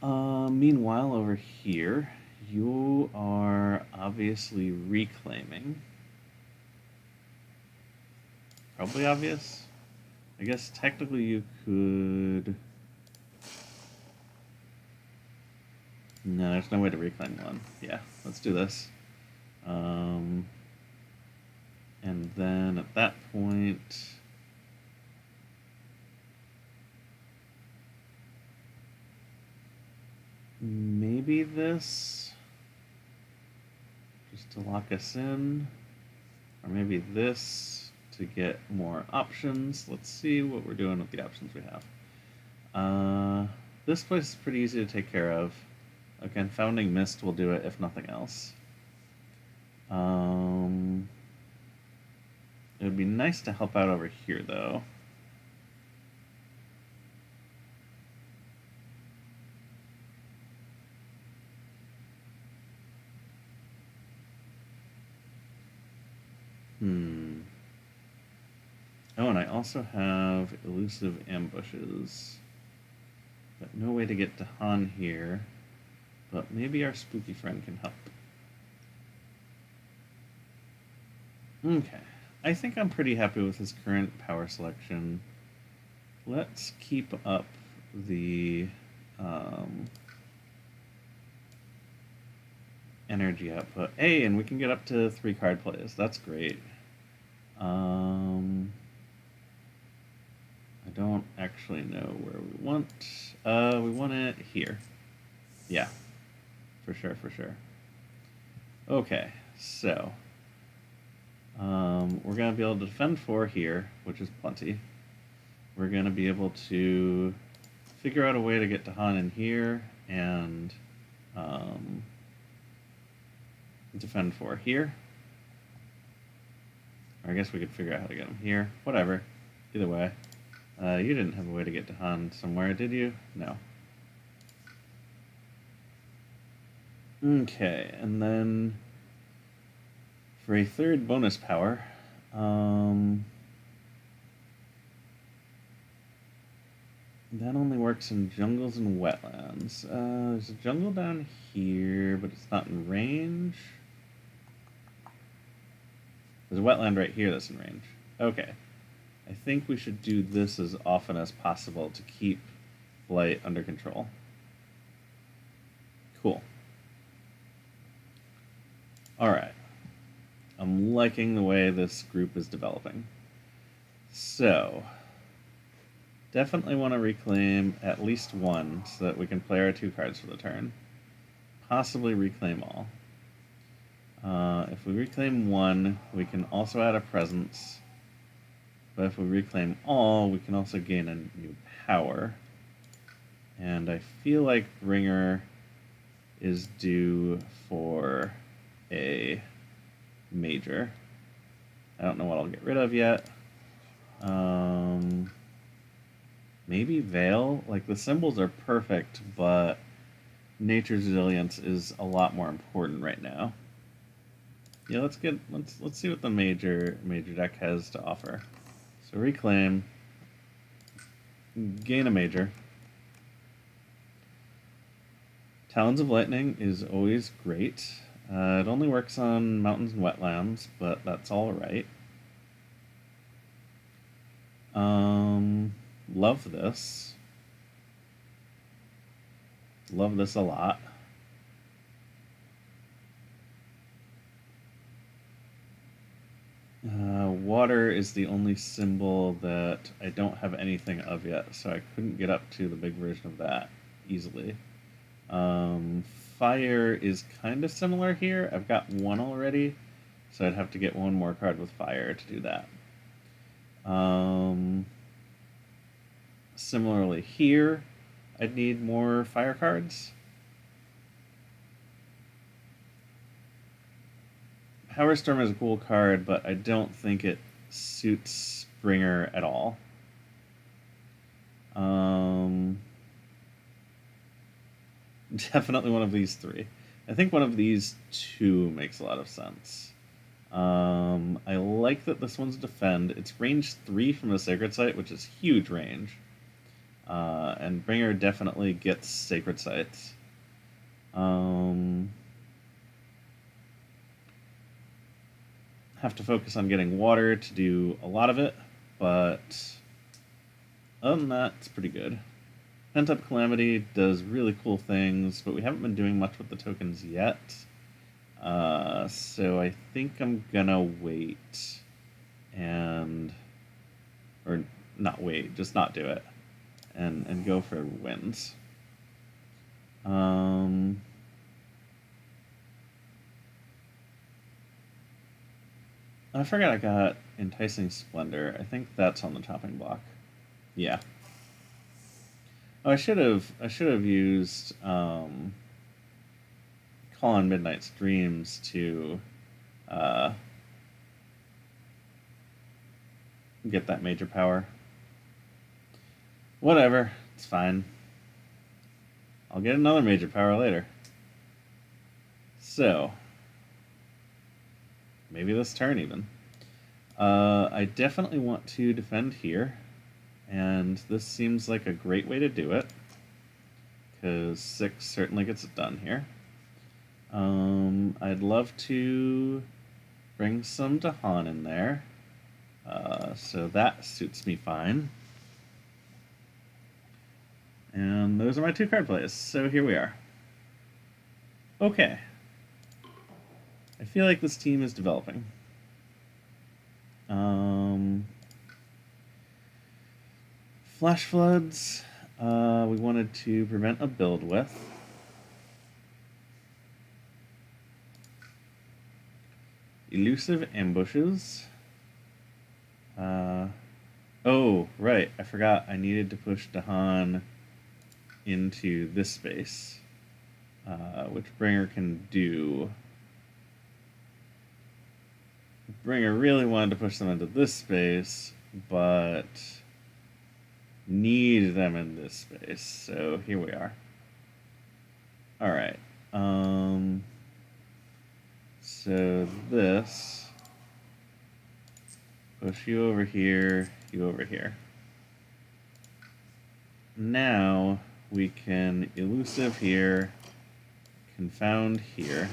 Meanwhile, over here, you are obviously reclaiming. Probably obvious. I guess technically you could... No, there's no way to reclaim one. Yeah, let's do this. And then at that point, maybe this, just to lock us in, or maybe this to get more options. Let's see what we're doing with the options we have. This place is pretty easy to take care of. Again, Founding Mist will do it if nothing else. It would be nice to help out over here, though. Oh, and I also have Elusive Ambushes. But no way to get to Han here. But maybe our spooky friend can help. Okay. I think I'm pretty happy with his current power selection. Let's keep up the energy output. Hey, and we can get up to 3 card plays. That's great. I don't actually know where we want. We want it here. Yeah, for sure, for sure. Okay, so we're gonna be able to defend 4 here, which is plenty. We're gonna be able to figure out a way to get to Han in here and defend 4 here. Or I guess we could figure out how to get him here. Whatever. Either way. You didn't have a way to get to Han somewhere, did you? No. Okay, and then for a 3rd bonus power, that only works in jungles and wetlands. There's a jungle down here, but it's not in range. There's a wetland right here that's in range. Okay. I think we should do this as often as possible to keep Blight under control. Cool. Alright. I'm liking the way this group is developing. So, definitely want to reclaim at least 1 so that we can play our 2 cards for the turn. Possibly reclaim all. If we reclaim 1, we can also add a presence. But if we reclaim all, we can also gain a new power. And I feel like Bringer is due for a major. I don't know what I'll get rid of yet. Maybe Veil. Like, the symbols are perfect, but Nature's Resilience is a lot more important right now. Yeah, let's see what the major deck has to offer. So reclaim, gain a major. Talons of Lightning is always great. It only works on mountains and wetlands, but that's all right. Love this. Love this a lot. Water is the only symbol that I don't have anything of yet, so I couldn't get up to the big version of that easily. Fire is kind of similar here. I've got 1 already, so I'd have to get 1 more card with fire to do that. Similarly here, I'd need more fire cards. Power Storm is a cool card, but I don't think it suits Bringer at all. Definitely one of these 3. I think one of these 2 makes a lot of sense. I like that this one's defend. It's range 3 from the Sacred Site, which is huge range. And Bringer definitely gets Sacred Sites. Have to focus on getting water to do a lot of it, but other than that, it's pretty good. Pent-Up Calamity does really cool things, but we haven't been doing much with the tokens yet. So I think I'm gonna wait and... or not wait, just not do it. And go for wins. I forgot I got Enticing Splendor. I think that's on the chopping block. Yeah. Oh, I should have used Call on Midnight Dreams to get that major power. Whatever, it's fine. I'll get another major power later. So, maybe this turn even. I definitely want to defend here, and this seems like a great way to do it, because 6 certainly gets it done here. I'd love to bring some Dahan in there, so that suits me fine. And those are my 2 card plays, so here we are. Okay. I feel like this team is developing. Flash Floods, we wanted to prevent a build with. Elusive Ambushes. Oh, right, I forgot I needed to push Dahan into this space, which Bringer can do. Bringer really wanted to push them into this space, but need them in this space, so here we are. Alright, so this, push you over here, you over here. Now we can elusive here, confound here.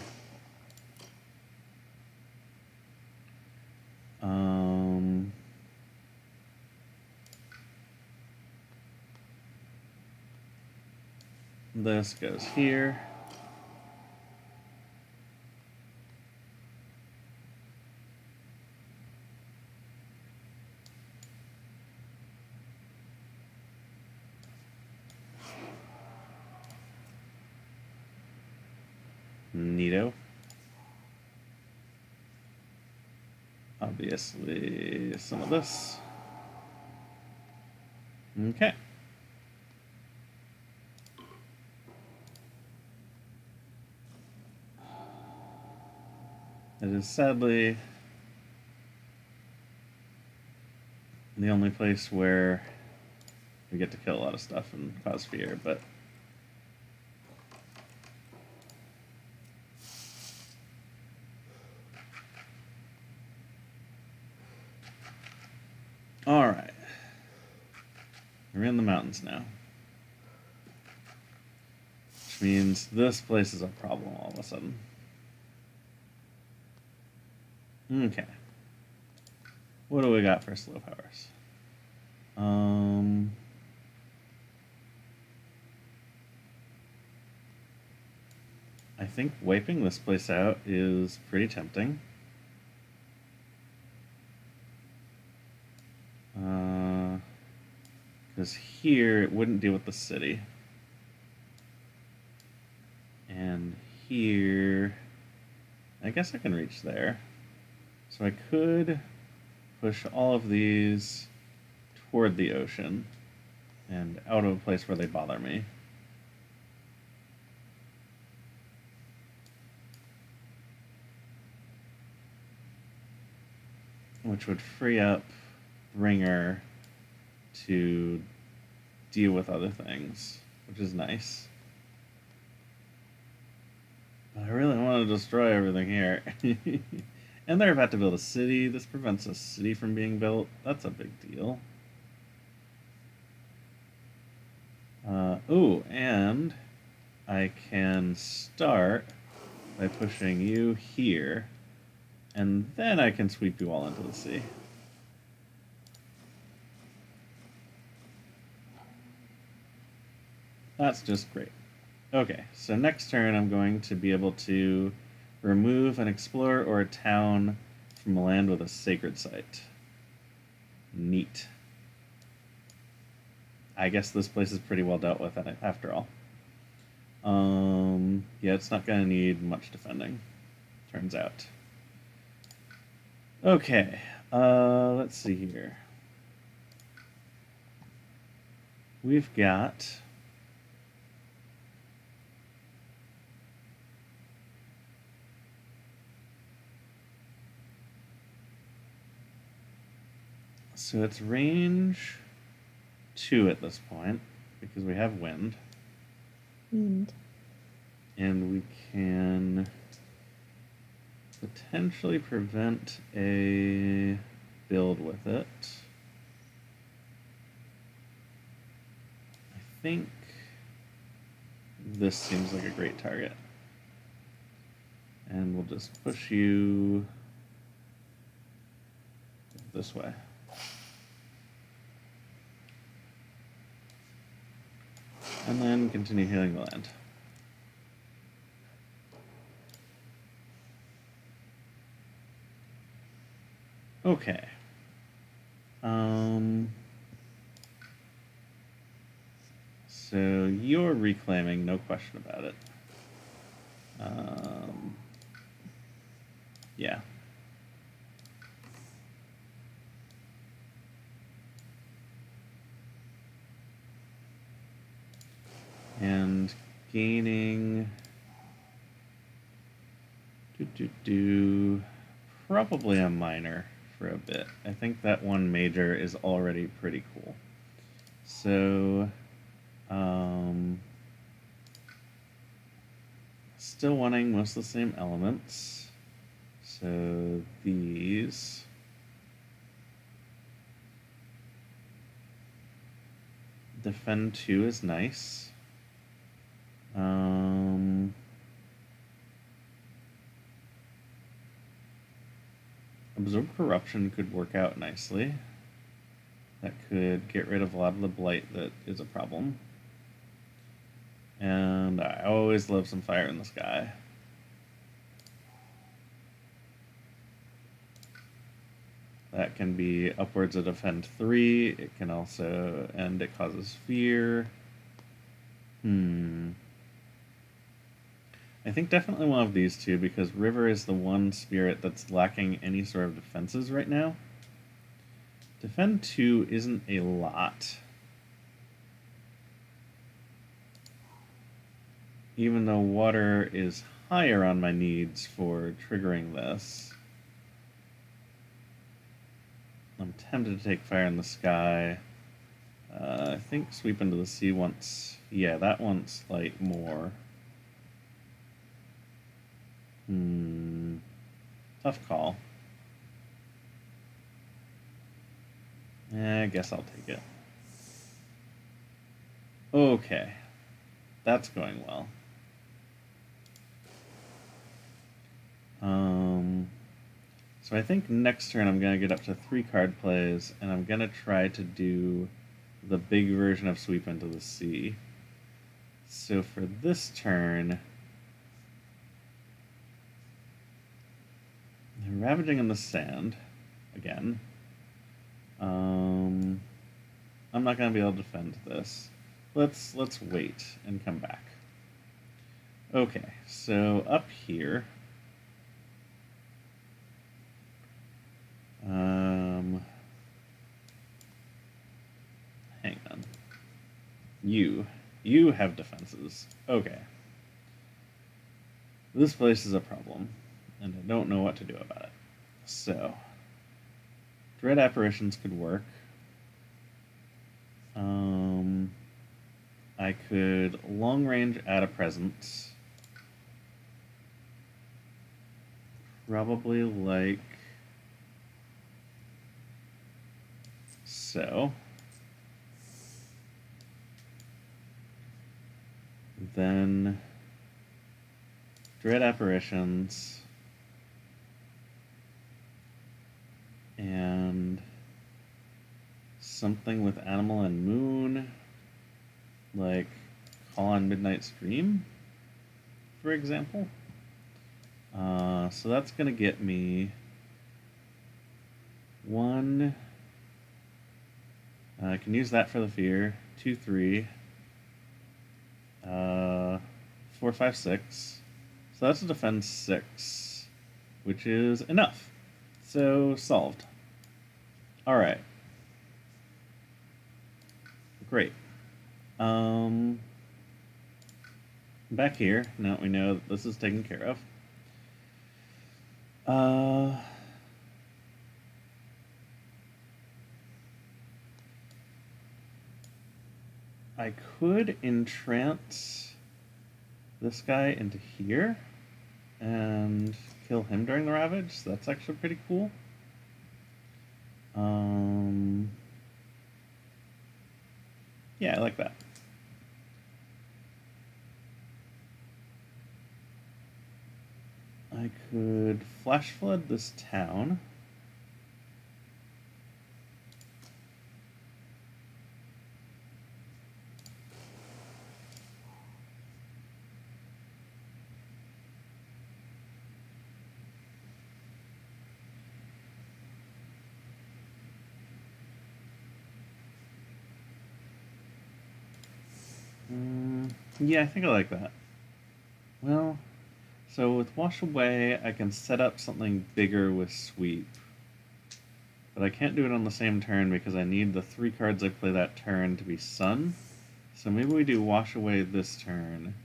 This goes here. Neato. Obviously, some of this. Okay. It is sadly the only place where we get to kill a lot of stuff and cause fear, but alright. We're in the mountains now. Which means this place is a problem all of a sudden. Okay. What do we got for slow powers? I think wiping this place out is pretty tempting. Because here it wouldn't deal with the city. And here, I guess I can reach there. So I could push all of these toward the ocean and out of a place where they bother me. Which would free up Bringer to deal with other things, which is nice. But I really want to destroy everything here. And they're about to build a city. This prevents a city from being built. That's a big deal. Ooh, and I can start by pushing you here, and then I can sweep you all into the sea. That's just great. Okay, so next turn I'm going to be able to remove an explorer or a town from a land with a sacred site. Neat. I guess this place is pretty well dealt with after all. Yeah, it's not going to need much defending, turns out. Okay, let's see here. We've got so it's range 2 at this point because we have wind. Wind. And we can potentially prevent a build with it. I think this seems like a great target. And we'll just push you this way. And then continue healing the land. Okay. So you're reclaiming, no question about it. Yeah. And gaining probably a minor for a bit. I think that one major is already pretty cool. So still wanting most of the same elements. So these defend 2 is nice. Absorb corruption could work out nicely. That could get rid of a lot of the blight that is a problem. And I always love some fire in the sky. That can be upwards of defend 3. It can also, and it causes fear. I think definitely one of these two because River is the one spirit that's lacking any sort of defenses right now. Defend 2 isn't a lot. Even though water is higher on my needs for triggering this. I'm tempted to take Fire in the Sky. I think Sweep into the Sea wants... Yeah, that wants, like, more. Tough call. I guess I'll take it. Okay. That's going well. So I think next turn I'm going to get up to 3 card plays, and I'm going to try to do the big version of Sweep into the Sea. So for this turn, Ravaging in the Sand, again. I'm not going to be able to defend this. Let's wait and come back. Okay, so up here... hang on. You have defenses. Okay. This place is a problem, and I don't know what to do about it. So, Dread Apparitions could work. I could long range add a presence. Probably like so. Then Dread Apparitions and something with Animal and Moon, like call on Midnight Stream, for example. So that's going to get me 1. I can use that for the fear. 2, 3. 4, 5, 6. So that's a defense 6, which is enough. So solved. All right. Great. Back here, now that we know that this is taken care of. I could entrance this guy into here and kill him during the Ravage. So that's actually pretty cool. Yeah, I like that. I could flash flood this town. Yeah, I think I like that. Well, so with Wash Away, I can set up something bigger with Sweep. But I can't do it on the same turn because I need the 3 cards I play that turn to be Sun. So maybe we do Wash Away this turn.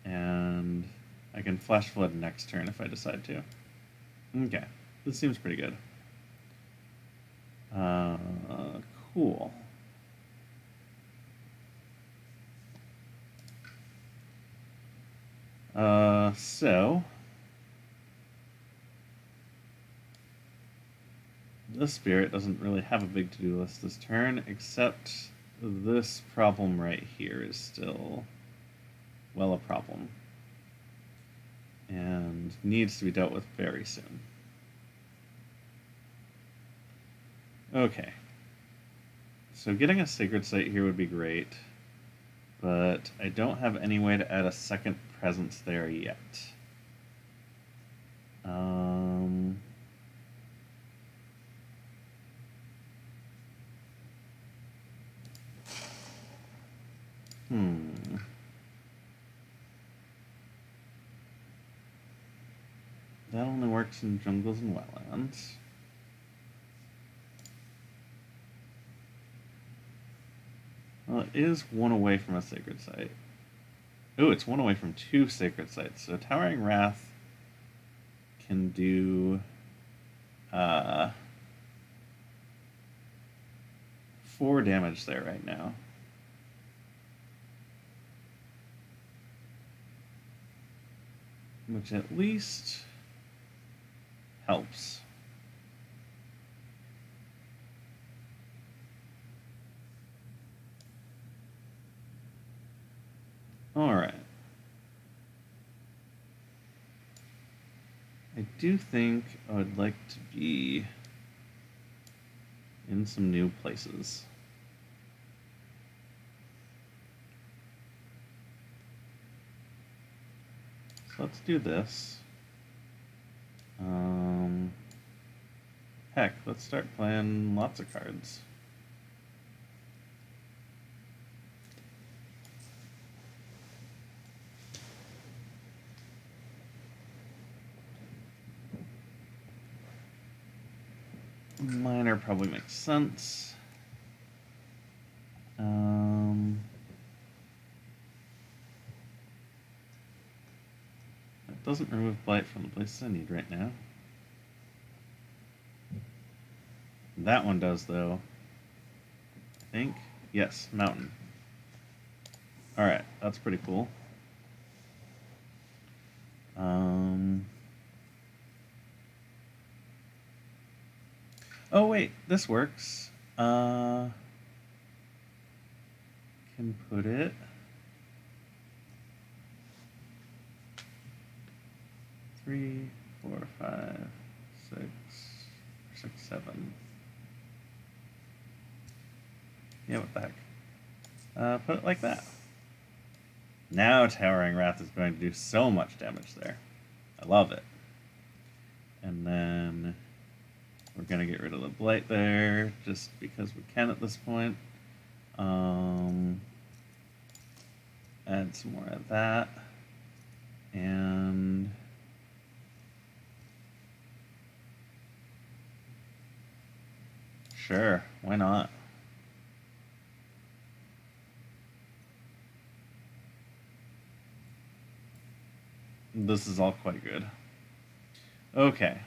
And I can Flash Flood next turn if I decide to. Okay, this seems pretty good. Cool. So this spirit doesn't really have a big to-do list this turn, except this problem right here is still, well, a problem. And needs to be dealt with very soon. Okay. So getting a Sacred Site here would be great, but I don't have any way to add a second presence there yet. That only works in jungles and wetlands. Well, it is 1 away from a Sacred Site. Ooh, it's 1 away from 2 Sacred Sites. So Towering Wrath can do 4 damage there right now. Which at least helps. Alright. I do think I would like to be in some new places. So let's do this. Heck, let's start playing lots of cards. Minor probably makes sense. It doesn't remove Blight from the places I need right now. That one does, though. I think. Yes, Mountain. Alright, that's pretty cool. Oh, wait, this works. Can put it... Three, 4, 5, 6, 6, 7. Yeah, what the heck? Put it like that. Now Towering Wrath is going to do so much damage there. I love it. And then we're going to get rid of the Blight there, just because we can at this point. Add some more of that. And sure, why not? This is all quite good. Okay.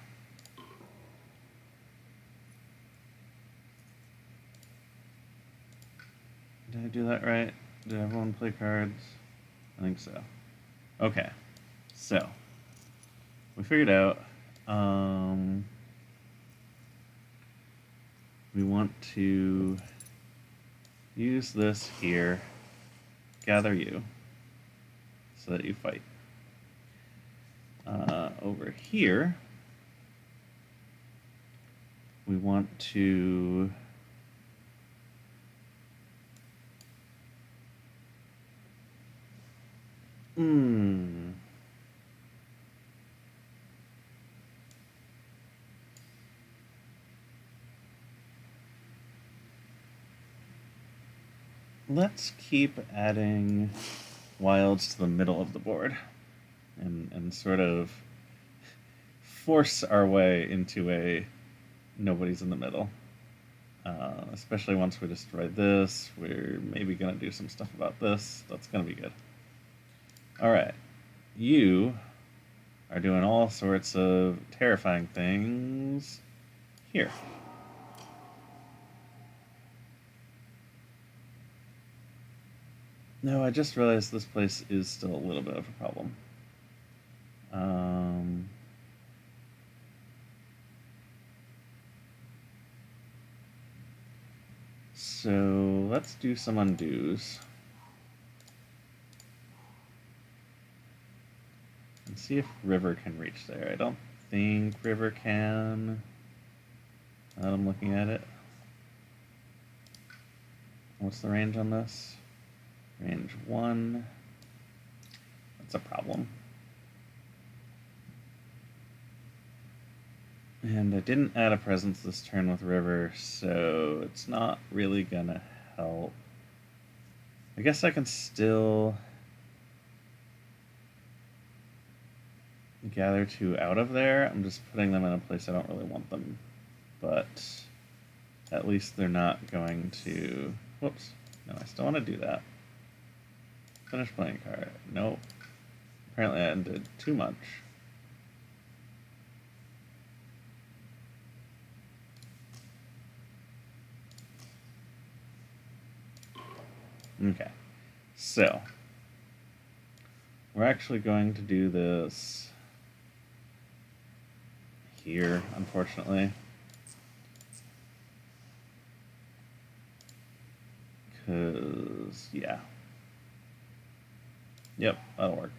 Did I do that right? Did everyone play cards? I think so. Okay. So, we figured out we want to use this here, gather you, so that you fight. Over here, we want to let's keep adding wilds to the middle of the board and sort of force our way into a nobody's in the middle. Especially once we destroy this, we're maybe going to do some stuff about this. That's going to be good. Alright, you are doing all sorts of terrifying things here. No, I just realized this place is still a little bit of a problem. So let's do some undos. And see if River can reach there. I don't think River can. Now that I'm looking at it. What's the range on this? Range 1. That's a problem. And I didn't add a presence this turn with River, so it's not really gonna help. I guess I can still gather 2 out of there. I'm just putting them in a place I don't really want them. But at least they're not going to... Whoops. No, I still want to do that. Finish playing card. Nope. Apparently I did too much. Okay. So, we're actually going to do this here, unfortunately. Because, yeah. Yep, that'll work.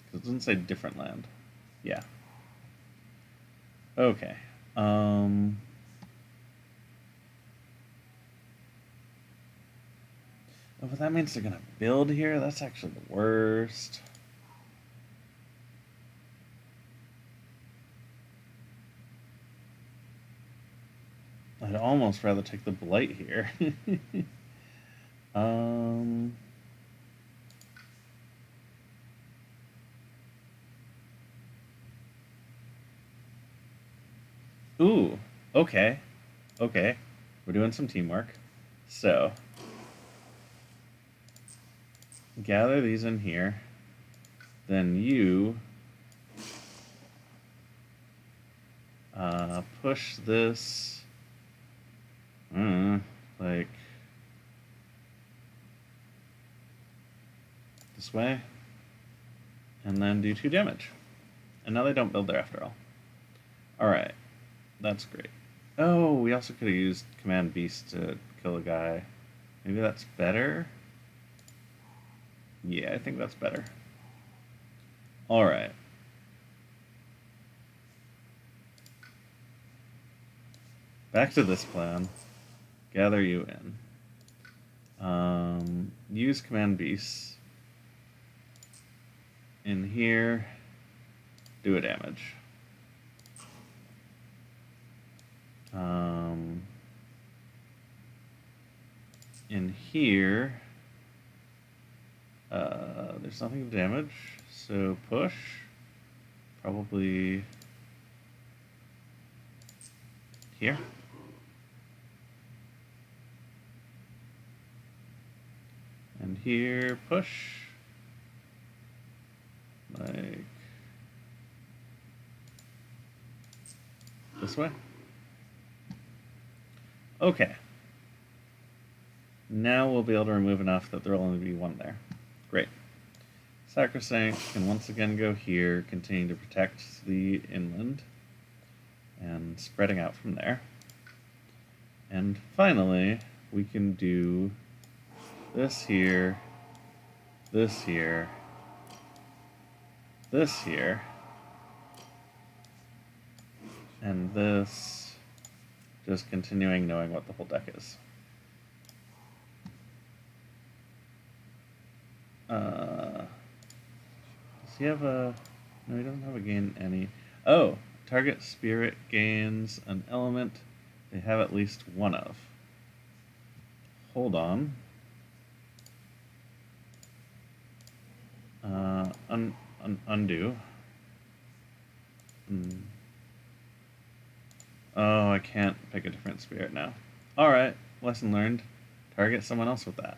Because it doesn't say different land. Yeah. Okay. Oh, but that means they're gonna build here? That's actually the worst. I'd almost rather take the Blight here. Ooh, okay. Okay. We're doing some teamwork. So, gather these in here. Then you push this like this way, and then do 2 damage. And now they don't build there after all. Alright, that's great. Oh, we also could have used Command Beast to kill a guy. Maybe that's better? Yeah, I think that's better. Alright. Back to this plan. Gather you in. Use command beasts. In here, do a damage. In here, there's nothing to damage, so push. Probably here. And here, push. Like this way. Okay. Now we'll be able to remove enough that there'll only be one there. Great. Sacrosanct can once again go here, continuing to protect the inland, and spreading out from there. And finally, we can do this here, this here, this here, and this, just continuing knowing what the whole deck is. Does he have a... No, he doesn't have a gain any... Oh! Target spirit gains an element they have at least one of. Hold on. Undo. Oh, I can't pick a different spirit now. Alright, lesson learned. Target someone else with that.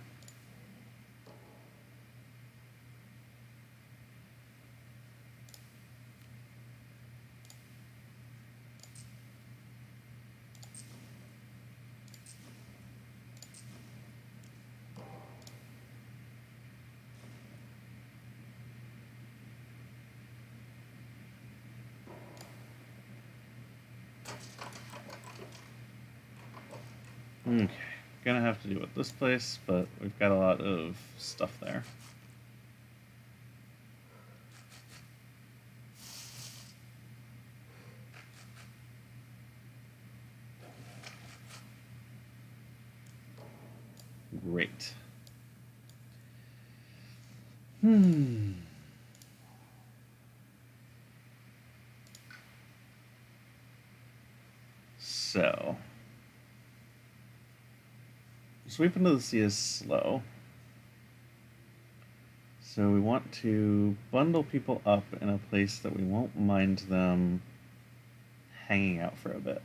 Okay, gonna have to do with this place, but we've got a lot of stuff there. Great. So, sweep into the sea is slow. So we want to bundle people up in a place that we won't mind them hanging out for a bit.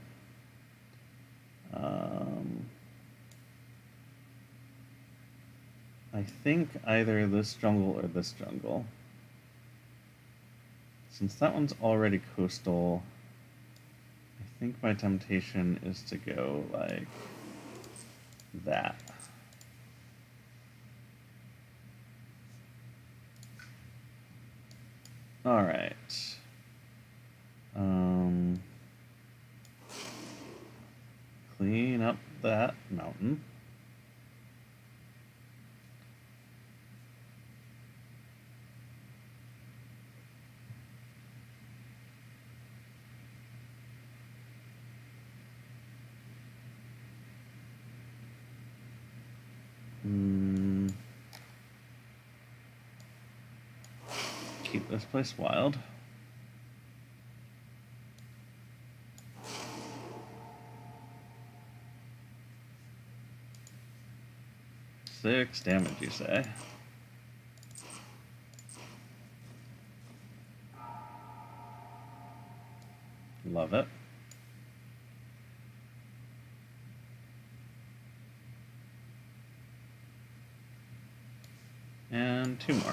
I think either this jungle or this jungle. Since that one's already coastal, I think my temptation is to go like that. All right. Clean up that mountain. Keep this place wild. Six damage, you say? Love it. And two more.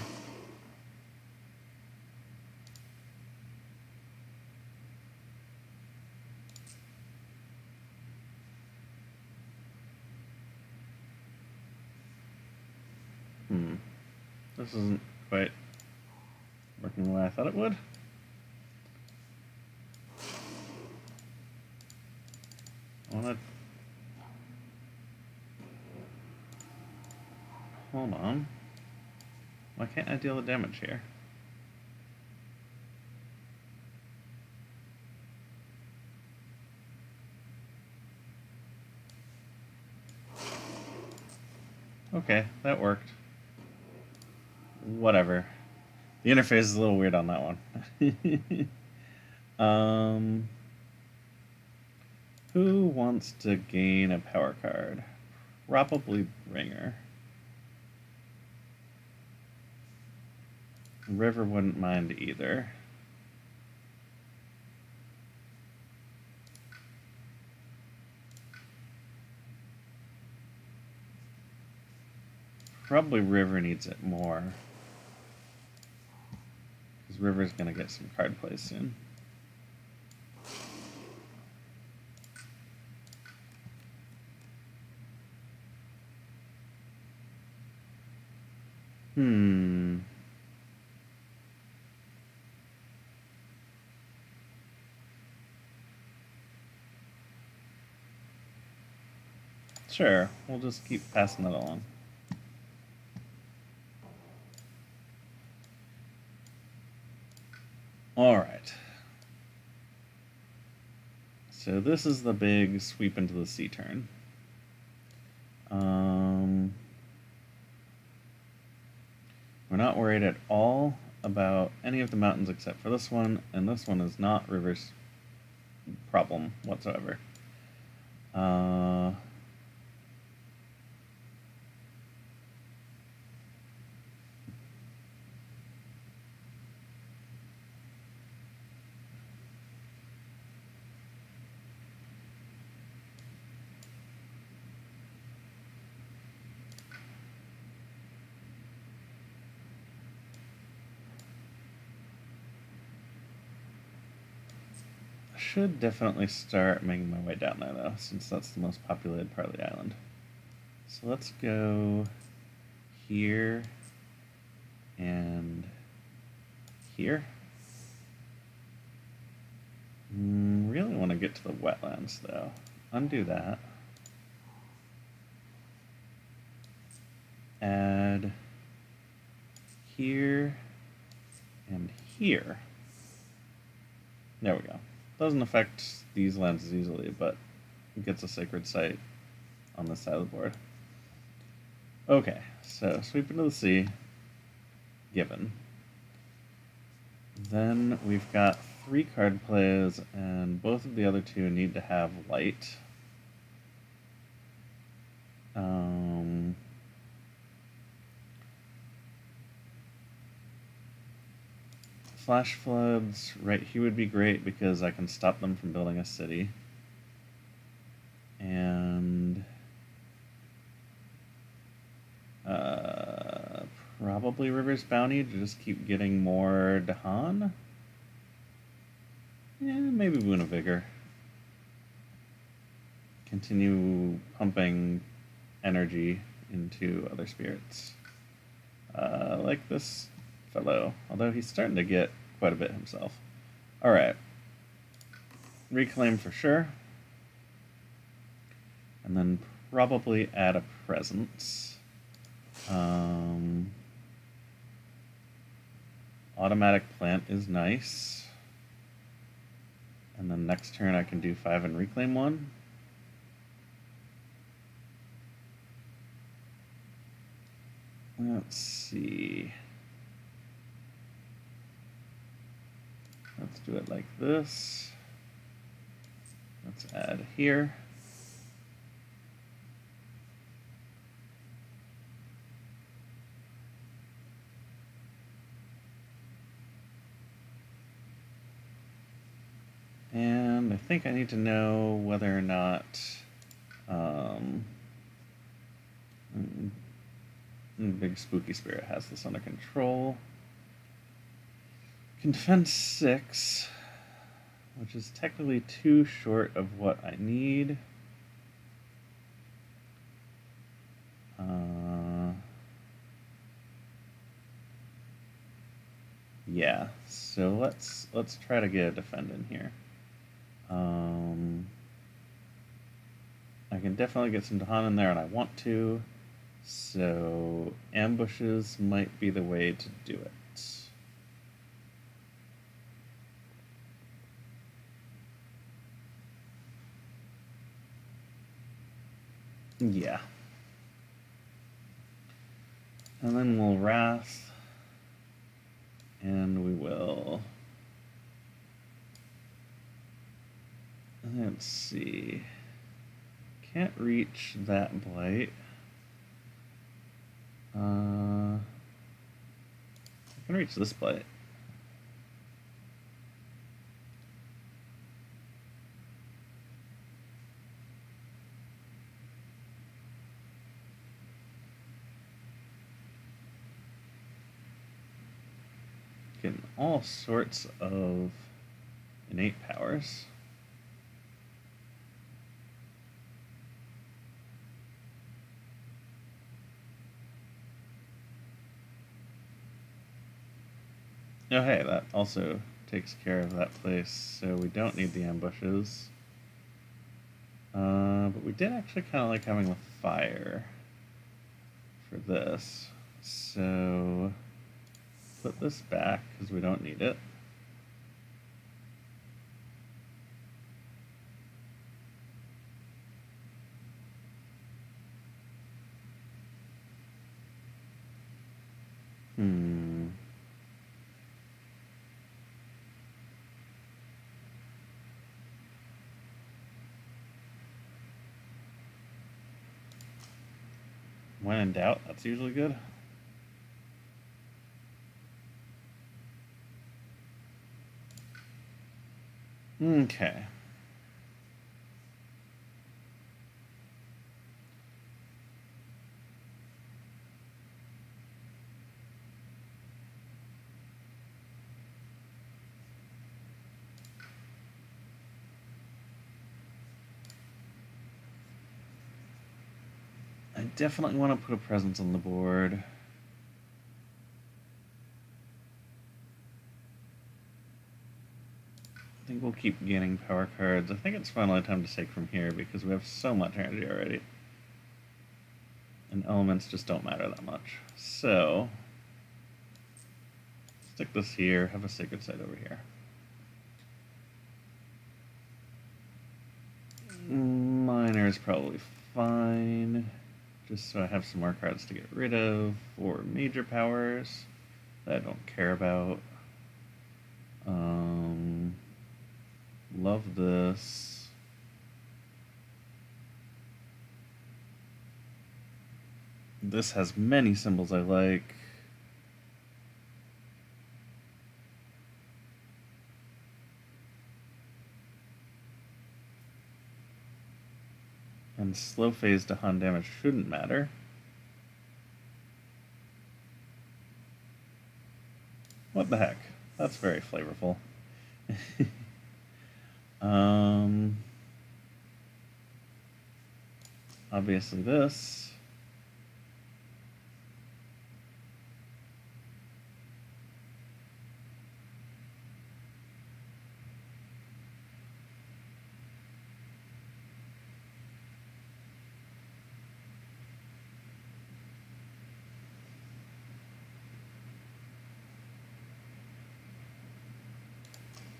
This isn't quite working the way I thought it would. I wanna... Hold on. Why can't I deal the damage here? Okay, that worked. Whatever. The interface is a little weird on that one. Who wants to gain a power card? Probably Ringer. River wouldn't mind either. Probably River needs it more. Because River's going to get some card plays soon. Sure, we'll just keep passing that along. Alright. So this is the big sweep into the sea turn. We're not worried at all about any of the mountains except for this one, and this one is not River's problem whatsoever. Should definitely start making my way down there though, since that's the most populated part of the island. So let's go here and here. Really want to get to the wetlands though. Undo that. Add here and here. There we go. Doesn't affect these lands as easily, but it gets a sacred site on this side of the board. Okay, so sweep into the sea. Given. Then we've got 3 card plays, and both of the other 2 need to have light. Flash floods, right here would be great because I can stop them from building a city. And probably River's Bounty to just keep getting more Dahan. Yeah, maybe Boon of Vigor. Continue pumping energy into other spirits. Like this fellow, although he's starting to get quite a bit himself. Alright. Reclaim for sure. And then probably add a presence. Automatic plant is nice. And then next turn I can do 5 and reclaim 1. Let's see. Let's do it like this. Let's add here. And I think I need to know whether or not Big Spooky Spirit has this under control. Can defend 6, which is technically too short of what I need. Yeah, so let's try to get a defend in here. I can definitely get some Dahan in there, and I want to. So ambushes might be the way to do it. Yeah. And then we'll Wrath. And we will... Let's see. Can't reach that Blight. I can reach this Blight. Getting all sorts of innate powers. Oh hey, that also takes care of that place, so we don't need the ambushes. But we did actually kind of like having the fire for this. So put this back because we don't need it. When in doubt, that's usually good. Okay. I definitely want to put a presence on the board. I think we'll keep gaining power cards. I think it's finally time to take from here because we have so much energy already. And elements just don't matter that much. So, stick this here, have a sacred site over here. Minor is probably fine. Just so I have some more cards to get rid of for major powers that I don't care about. Love this. This has many symbols I like. And slow phase to Hun damage shouldn't matter. What the heck? That's very flavorful. Obviously this.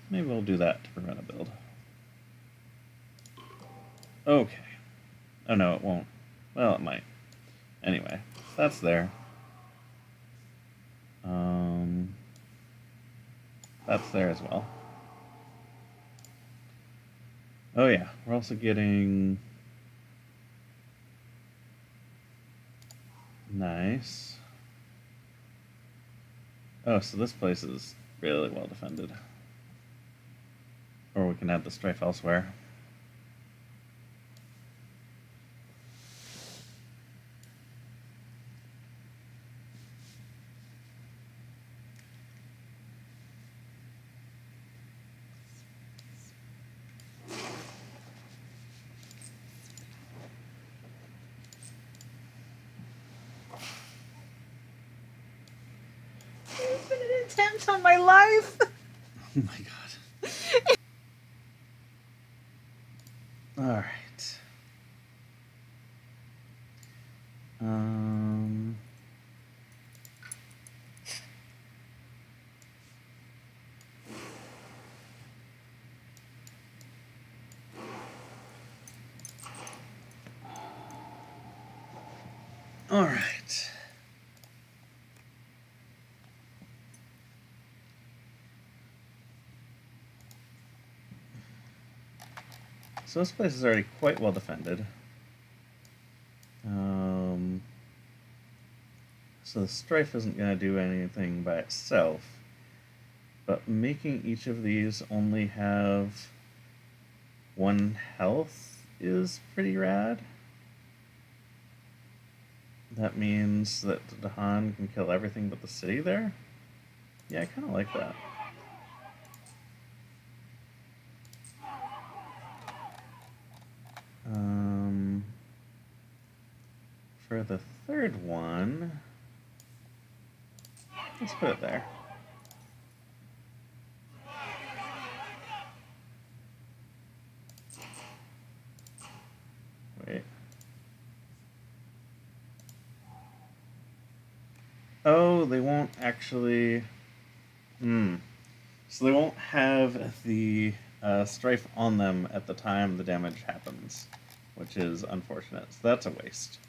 Maybe we'll do that to prevent a build. Okay. Oh no, it won't. Well, it might. Anyway, that's there. That's there as well. Oh yeah, we're also getting... Nice. Oh, so this place is really well defended. Or we can add the strife elsewhere. Infinite attempts on my life. Oh my god. Alright. Alright. so this place is already quite well defended. So the Strife isn't going to do anything by itself, but making each of these only have 1 health is pretty rad. That means that Dahan can kill everything but the city there? Yeah, I kind of like that. For the third one, let's put it there. Wait. Oh, they won't actually... So they won't have the Strife on them at the time the damage happens, which is unfortunate. So that's a waste.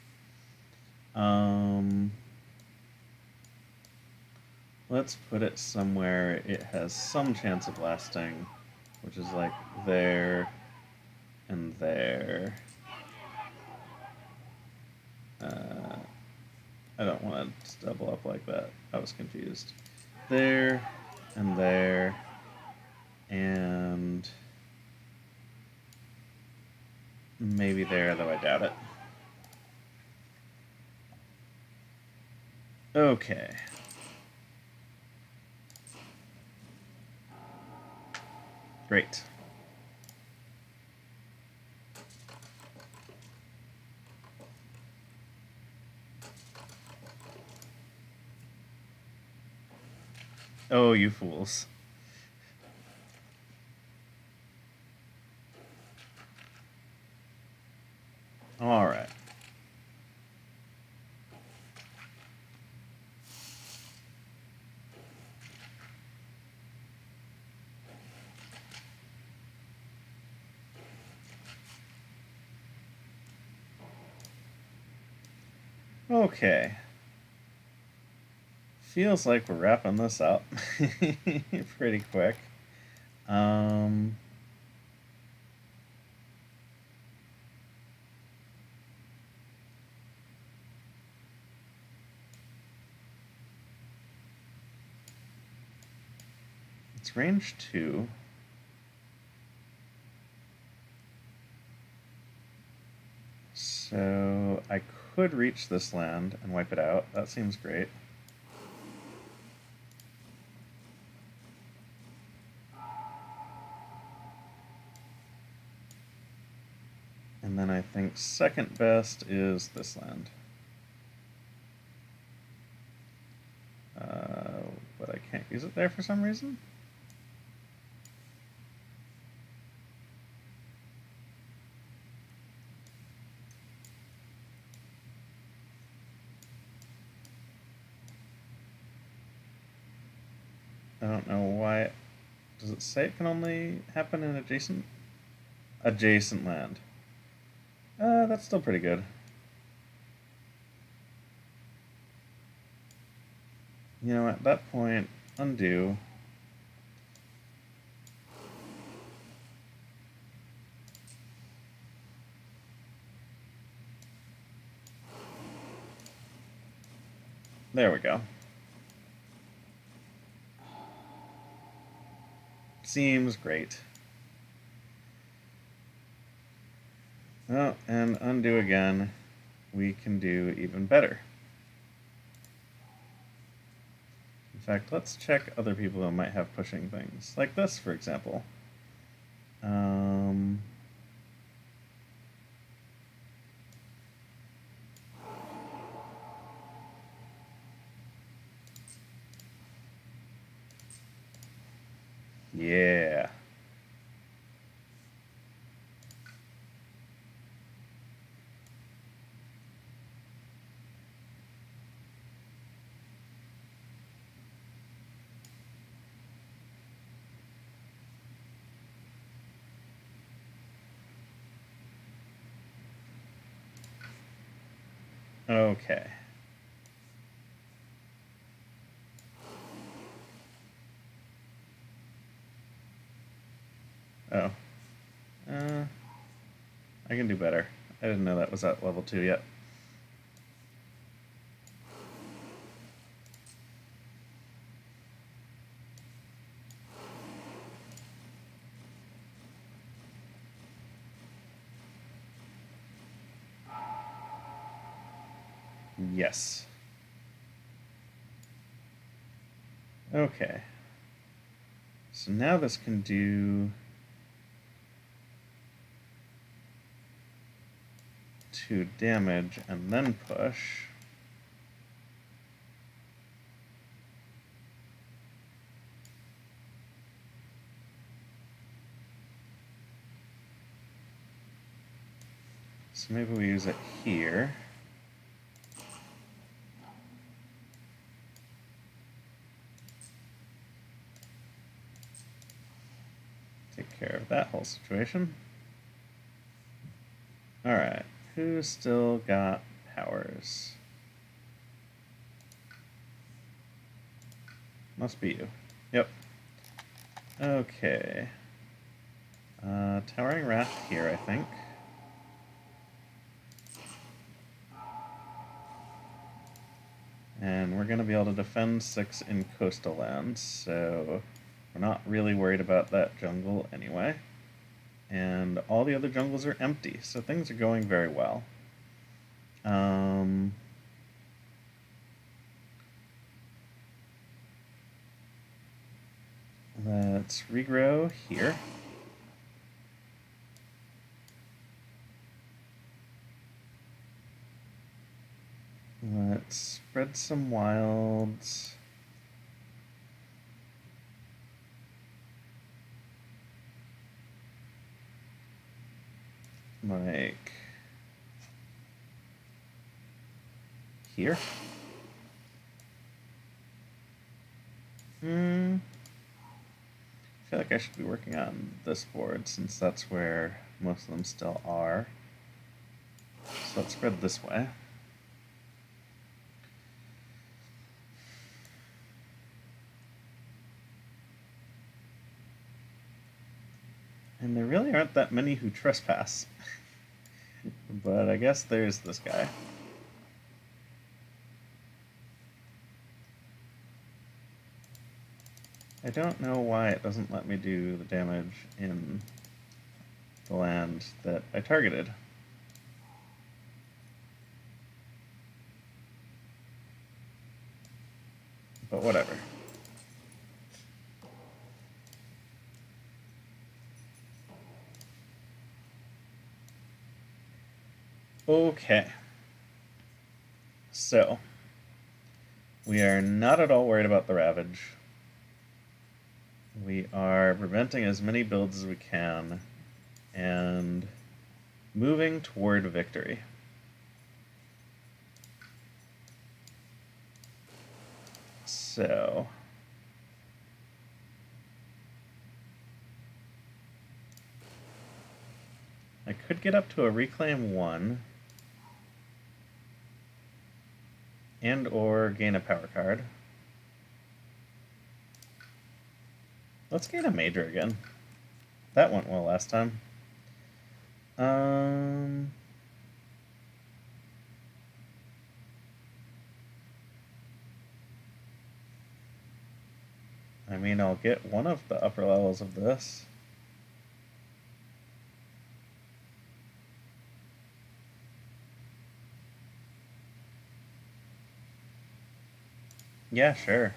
Let's put it somewhere it has some chance of lasting, which is like there and there. I don't want to double up like that. I was confused. There and there and maybe there, though I doubt it. Okay. Great. Oh, you fools. All right. Okay. Feels like we're wrapping this up pretty quick. It's range 2. So I could reach this land and wipe it out. That seems great. And then I think second best is this land. But I can't use it there for some reason. I don't know why. Does it say it can only happen in adjacent land? That's still pretty good. You know, at that point, undo. There we go. Seems great. Oh, and undo again. We can do even better. In fact, let's check other people who might have pushing things. Like this, for example. Yeah. Okay. Oh. I can do better. I didn't know that was at level 2 yet. Yes. Okay. So now this can do 2 damage and then push. So maybe we use it here. Take care of that whole situation. Alright, who's still got powers? Must be you. Yep. Okay. Towering Wrath here, I think. And we're going to be able to defend 6 in coastal lands, so we're not really worried about that jungle anyway. And all the other jungles are empty, so things are going very well. Let's regrow here. Let's spread some wilds. Like here. I feel like I should be working on this board since that's where most of them still are. So let's spread this way. And there really aren't that many who trespass. But I guess there's this guy. I don't know why it doesn't let me do the damage in the land that I targeted. But whatever. Okay. So, we are not at all worried about the Ravage. We are preventing as many builds as we can and moving toward victory. So, I could get up to a Reclaim 1 and or gain a power card. Let's gain a major again. That went well last time. I mean, I'll get one of the upper levels of this. Yeah, sure.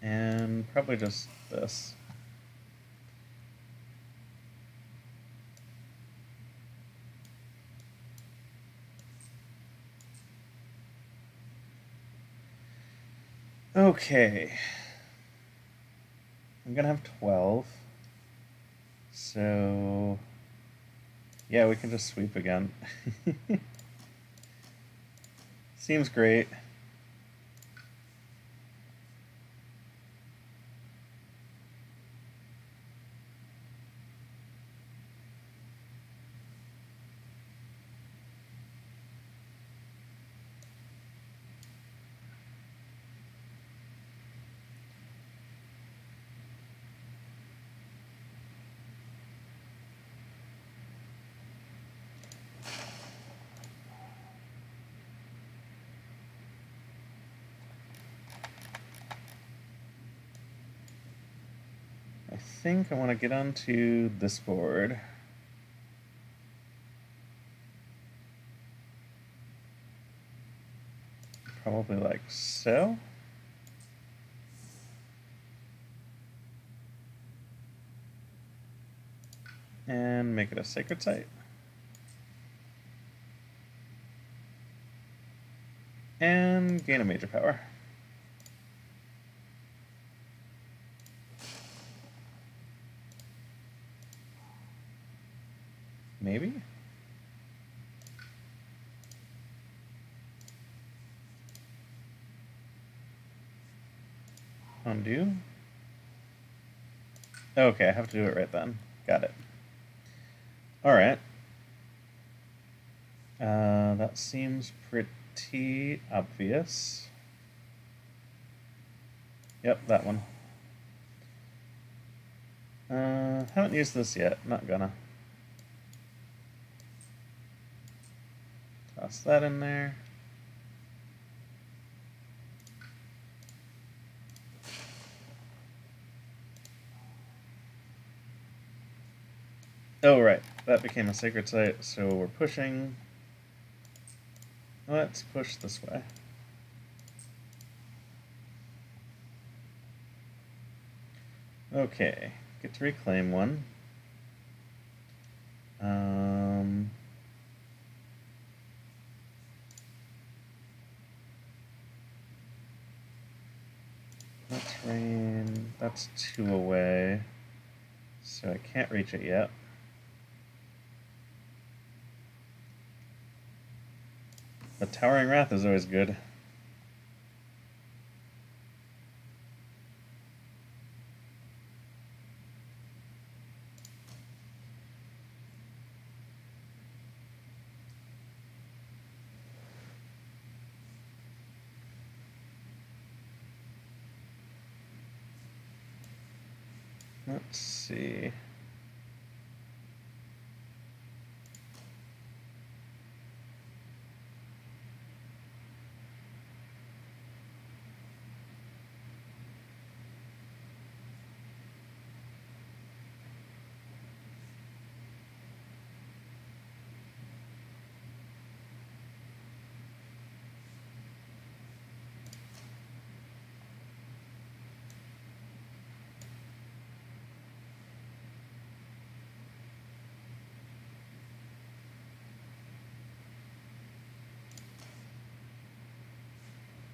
And probably just this. Okay. I'm gonna have 12. So, yeah, we can just sweep again. Seems great. I think I want to get onto this board. Probably like so. And make it a sacred site. And gain a major power. Maybe? Undo. Okay, I have to do it right then. Got it. Alright. That seems pretty obvious. Yep, that one. Haven't used this yet. Not gonna. Toss that in there. Oh, right. That became a sacred site, so we're pushing. Let's push this way. Okay, get to reclaim one. Let's rain. That's 2 away, so I can't reach it yet. But Towering Wrath is always good. Let's see.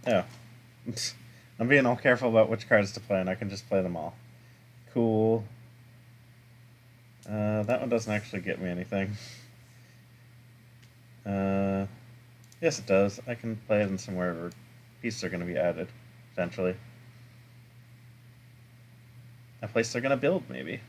Oh. I'm being all careful about which cards to play, and I can just play them all. Cool. That one doesn't actually get me anything. Yes, it does. I can play it in somewhere where pieces are going to be added, eventually. A place they're going to build, maybe.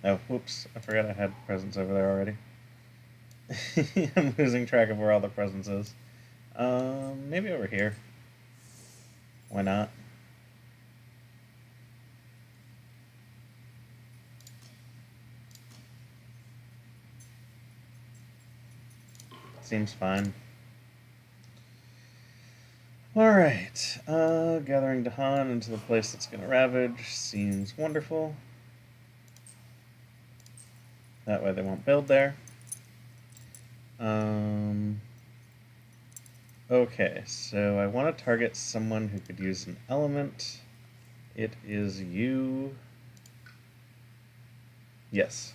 Oh, whoops. I forgot I had presents over there already. I'm losing track of where all the presents is. Maybe over here. Why not? Seems fine. Alright. Gathering Dahan into the place that's gonna ravage seems wonderful. That way they won't build there. Okay, so I want to target someone who could use an element. It is you. Yes.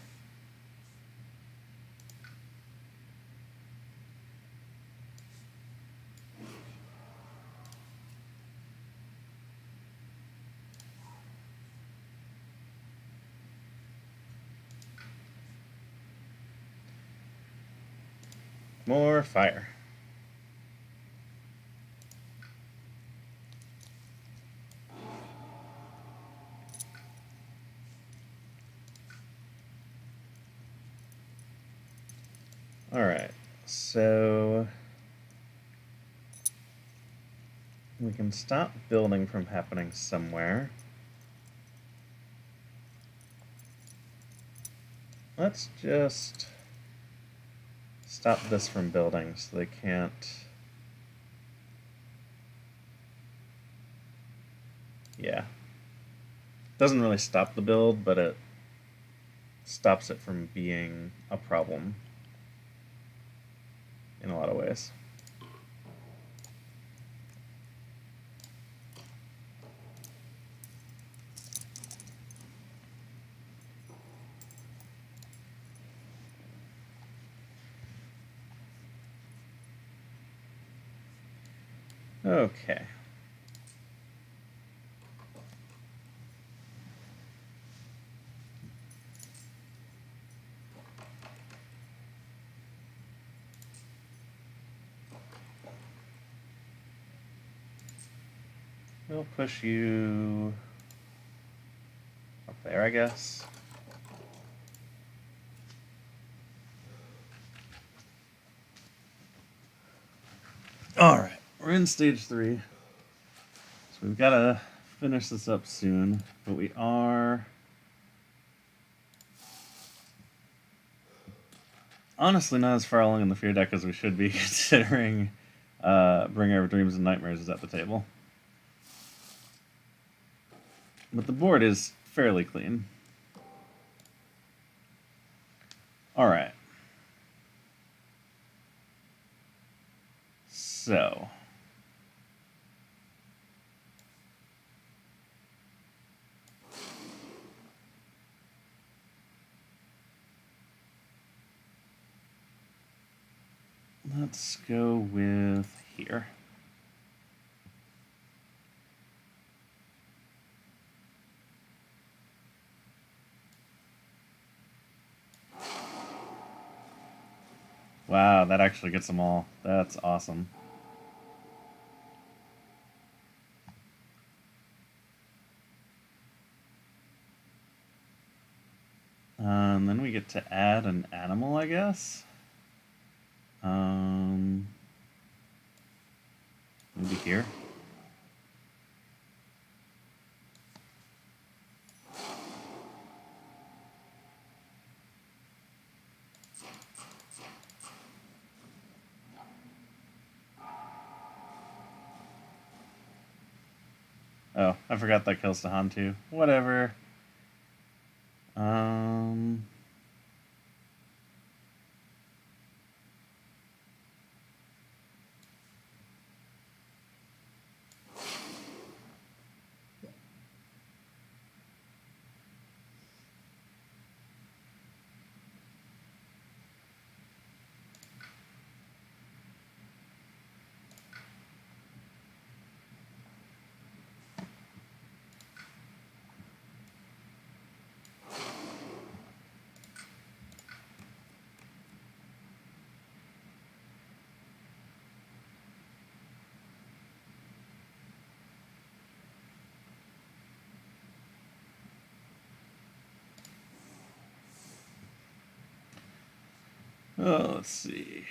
More fire. Alright. So we can stop building from happening somewhere. Let's just stop this from building so they can't. Yeah. Doesn't really stop the build, but it stops it from being a problem in a lot of ways. Okay. We'll push you up there, I guess. Alright, we're in stage 3. So we've got to finish this up soon, but we are honestly not as far along in the fear deck as we should be, considering Bringer of Dreams and Nightmares is at the table. But the board is fairly clean. Alright. So. Let's go with here. Wow, that actually gets them all. That's awesome. And then we get to add an animal, I guess. Maybe here. Oh, I forgot that kills Dahan too. Whatever. Oh, let's see.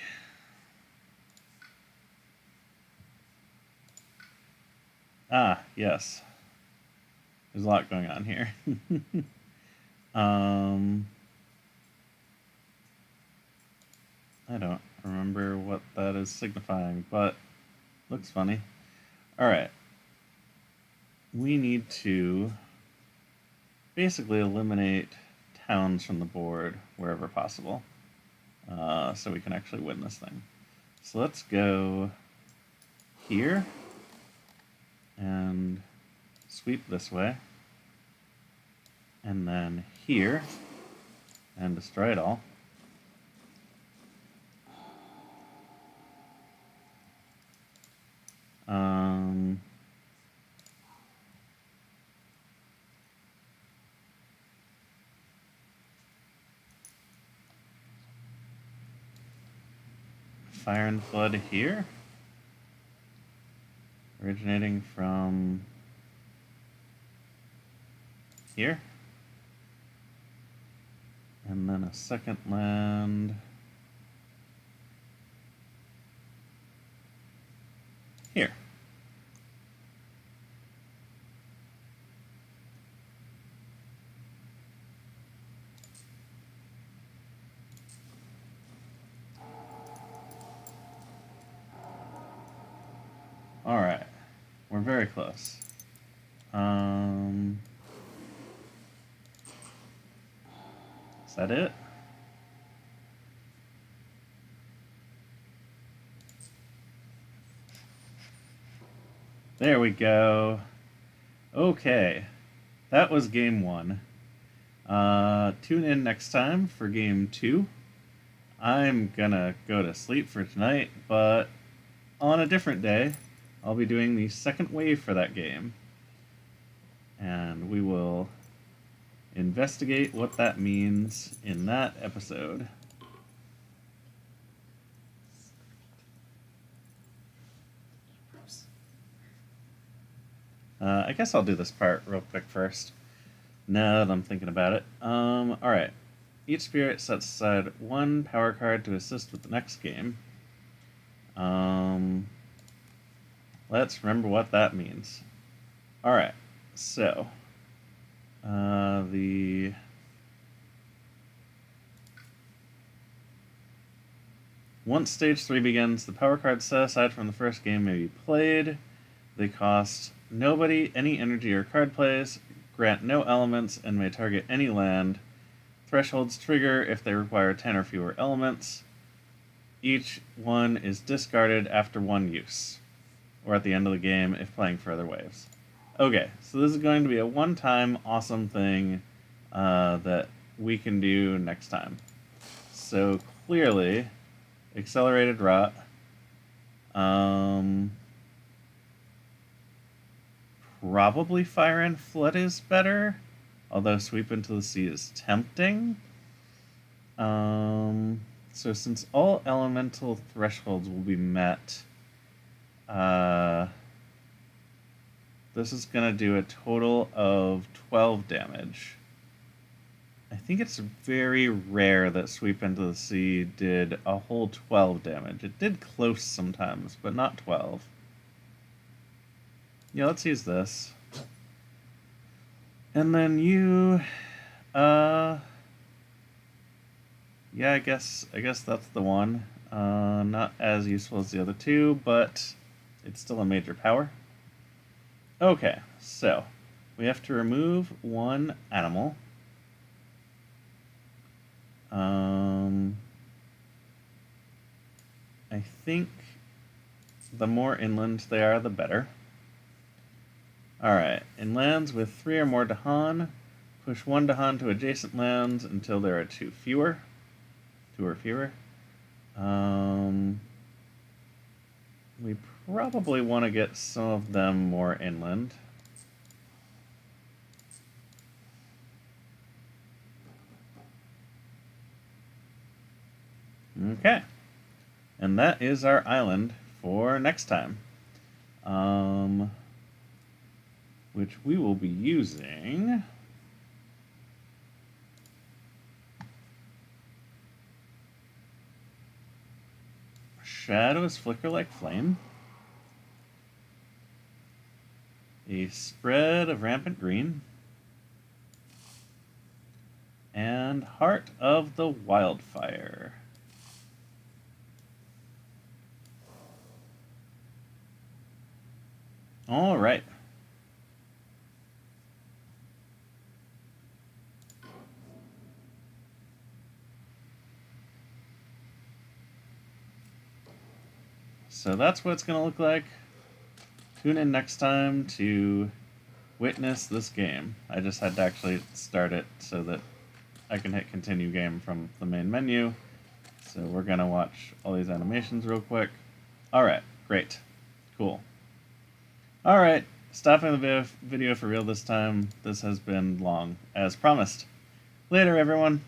Ah, yes. There's a lot going on here. I don't remember what that is signifying, but looks funny. Alright. We need to basically eliminate towns from the board wherever possible, so we can actually win this thing. So let's go here and sweep this way, and then here and destroy it all. Fire and Flood here, originating from here, and then a second land Alright. We're very close. Is that it? There we go. Okay. That was game 1. Tune in next time for game 2. I'm gonna go to sleep for tonight, but on a different day, I'll be doing the second wave for that game. And we will investigate what that means in that episode. I guess I'll do this part real quick first, now that I'm thinking about it. Alright. Each spirit sets aside 1 power card to assist with the next game. Let's remember what that means. Alright, so once stage 3 begins, the power cards set aside from the first game may be played. They cost nobody any energy or card plays, grant no elements, and may target any land. Thresholds trigger if they require 10 or fewer elements. Each one is discarded after 1 use, or at the end of the game if playing further waves. Okay, so this is going to be a one-time awesome thing that we can do next time. So clearly, Accelerated Rot. Probably Fire and Flood is better, although Sweep into the Sea is tempting. So since all elemental thresholds will be met, this is going to do a total of 12 damage. I think it's very rare that Sweep into the Sea did a whole 12 damage. It did close sometimes, but not 12. Yeah, let's use this. And then you, yeah, I guess that's the one. Not as useful as the other 2, but it's still a major power. Okay, so we have to remove 1 animal. I think the more inland they are, the better. Alright, in lands with 3 or more Dahan, push 1 Dahan to adjacent lands until there are 2 fewer. 2 or fewer. We probably want to get some of them more inland. Okay. And that is our island for next time. Which we will be using Shadows Flicker Like Flame, a Spread of Rampant Green, and Heart of the Wildfire. All right. So that's what it's going to look like. Tune in next time to witness this game. I just had to actually start it so that I can hit continue game from the main menu. So we're going to watch all these animations real quick. Alright, great. Cool. Alright, stopping the video for real this time. This has been long, as promised. Later, everyone.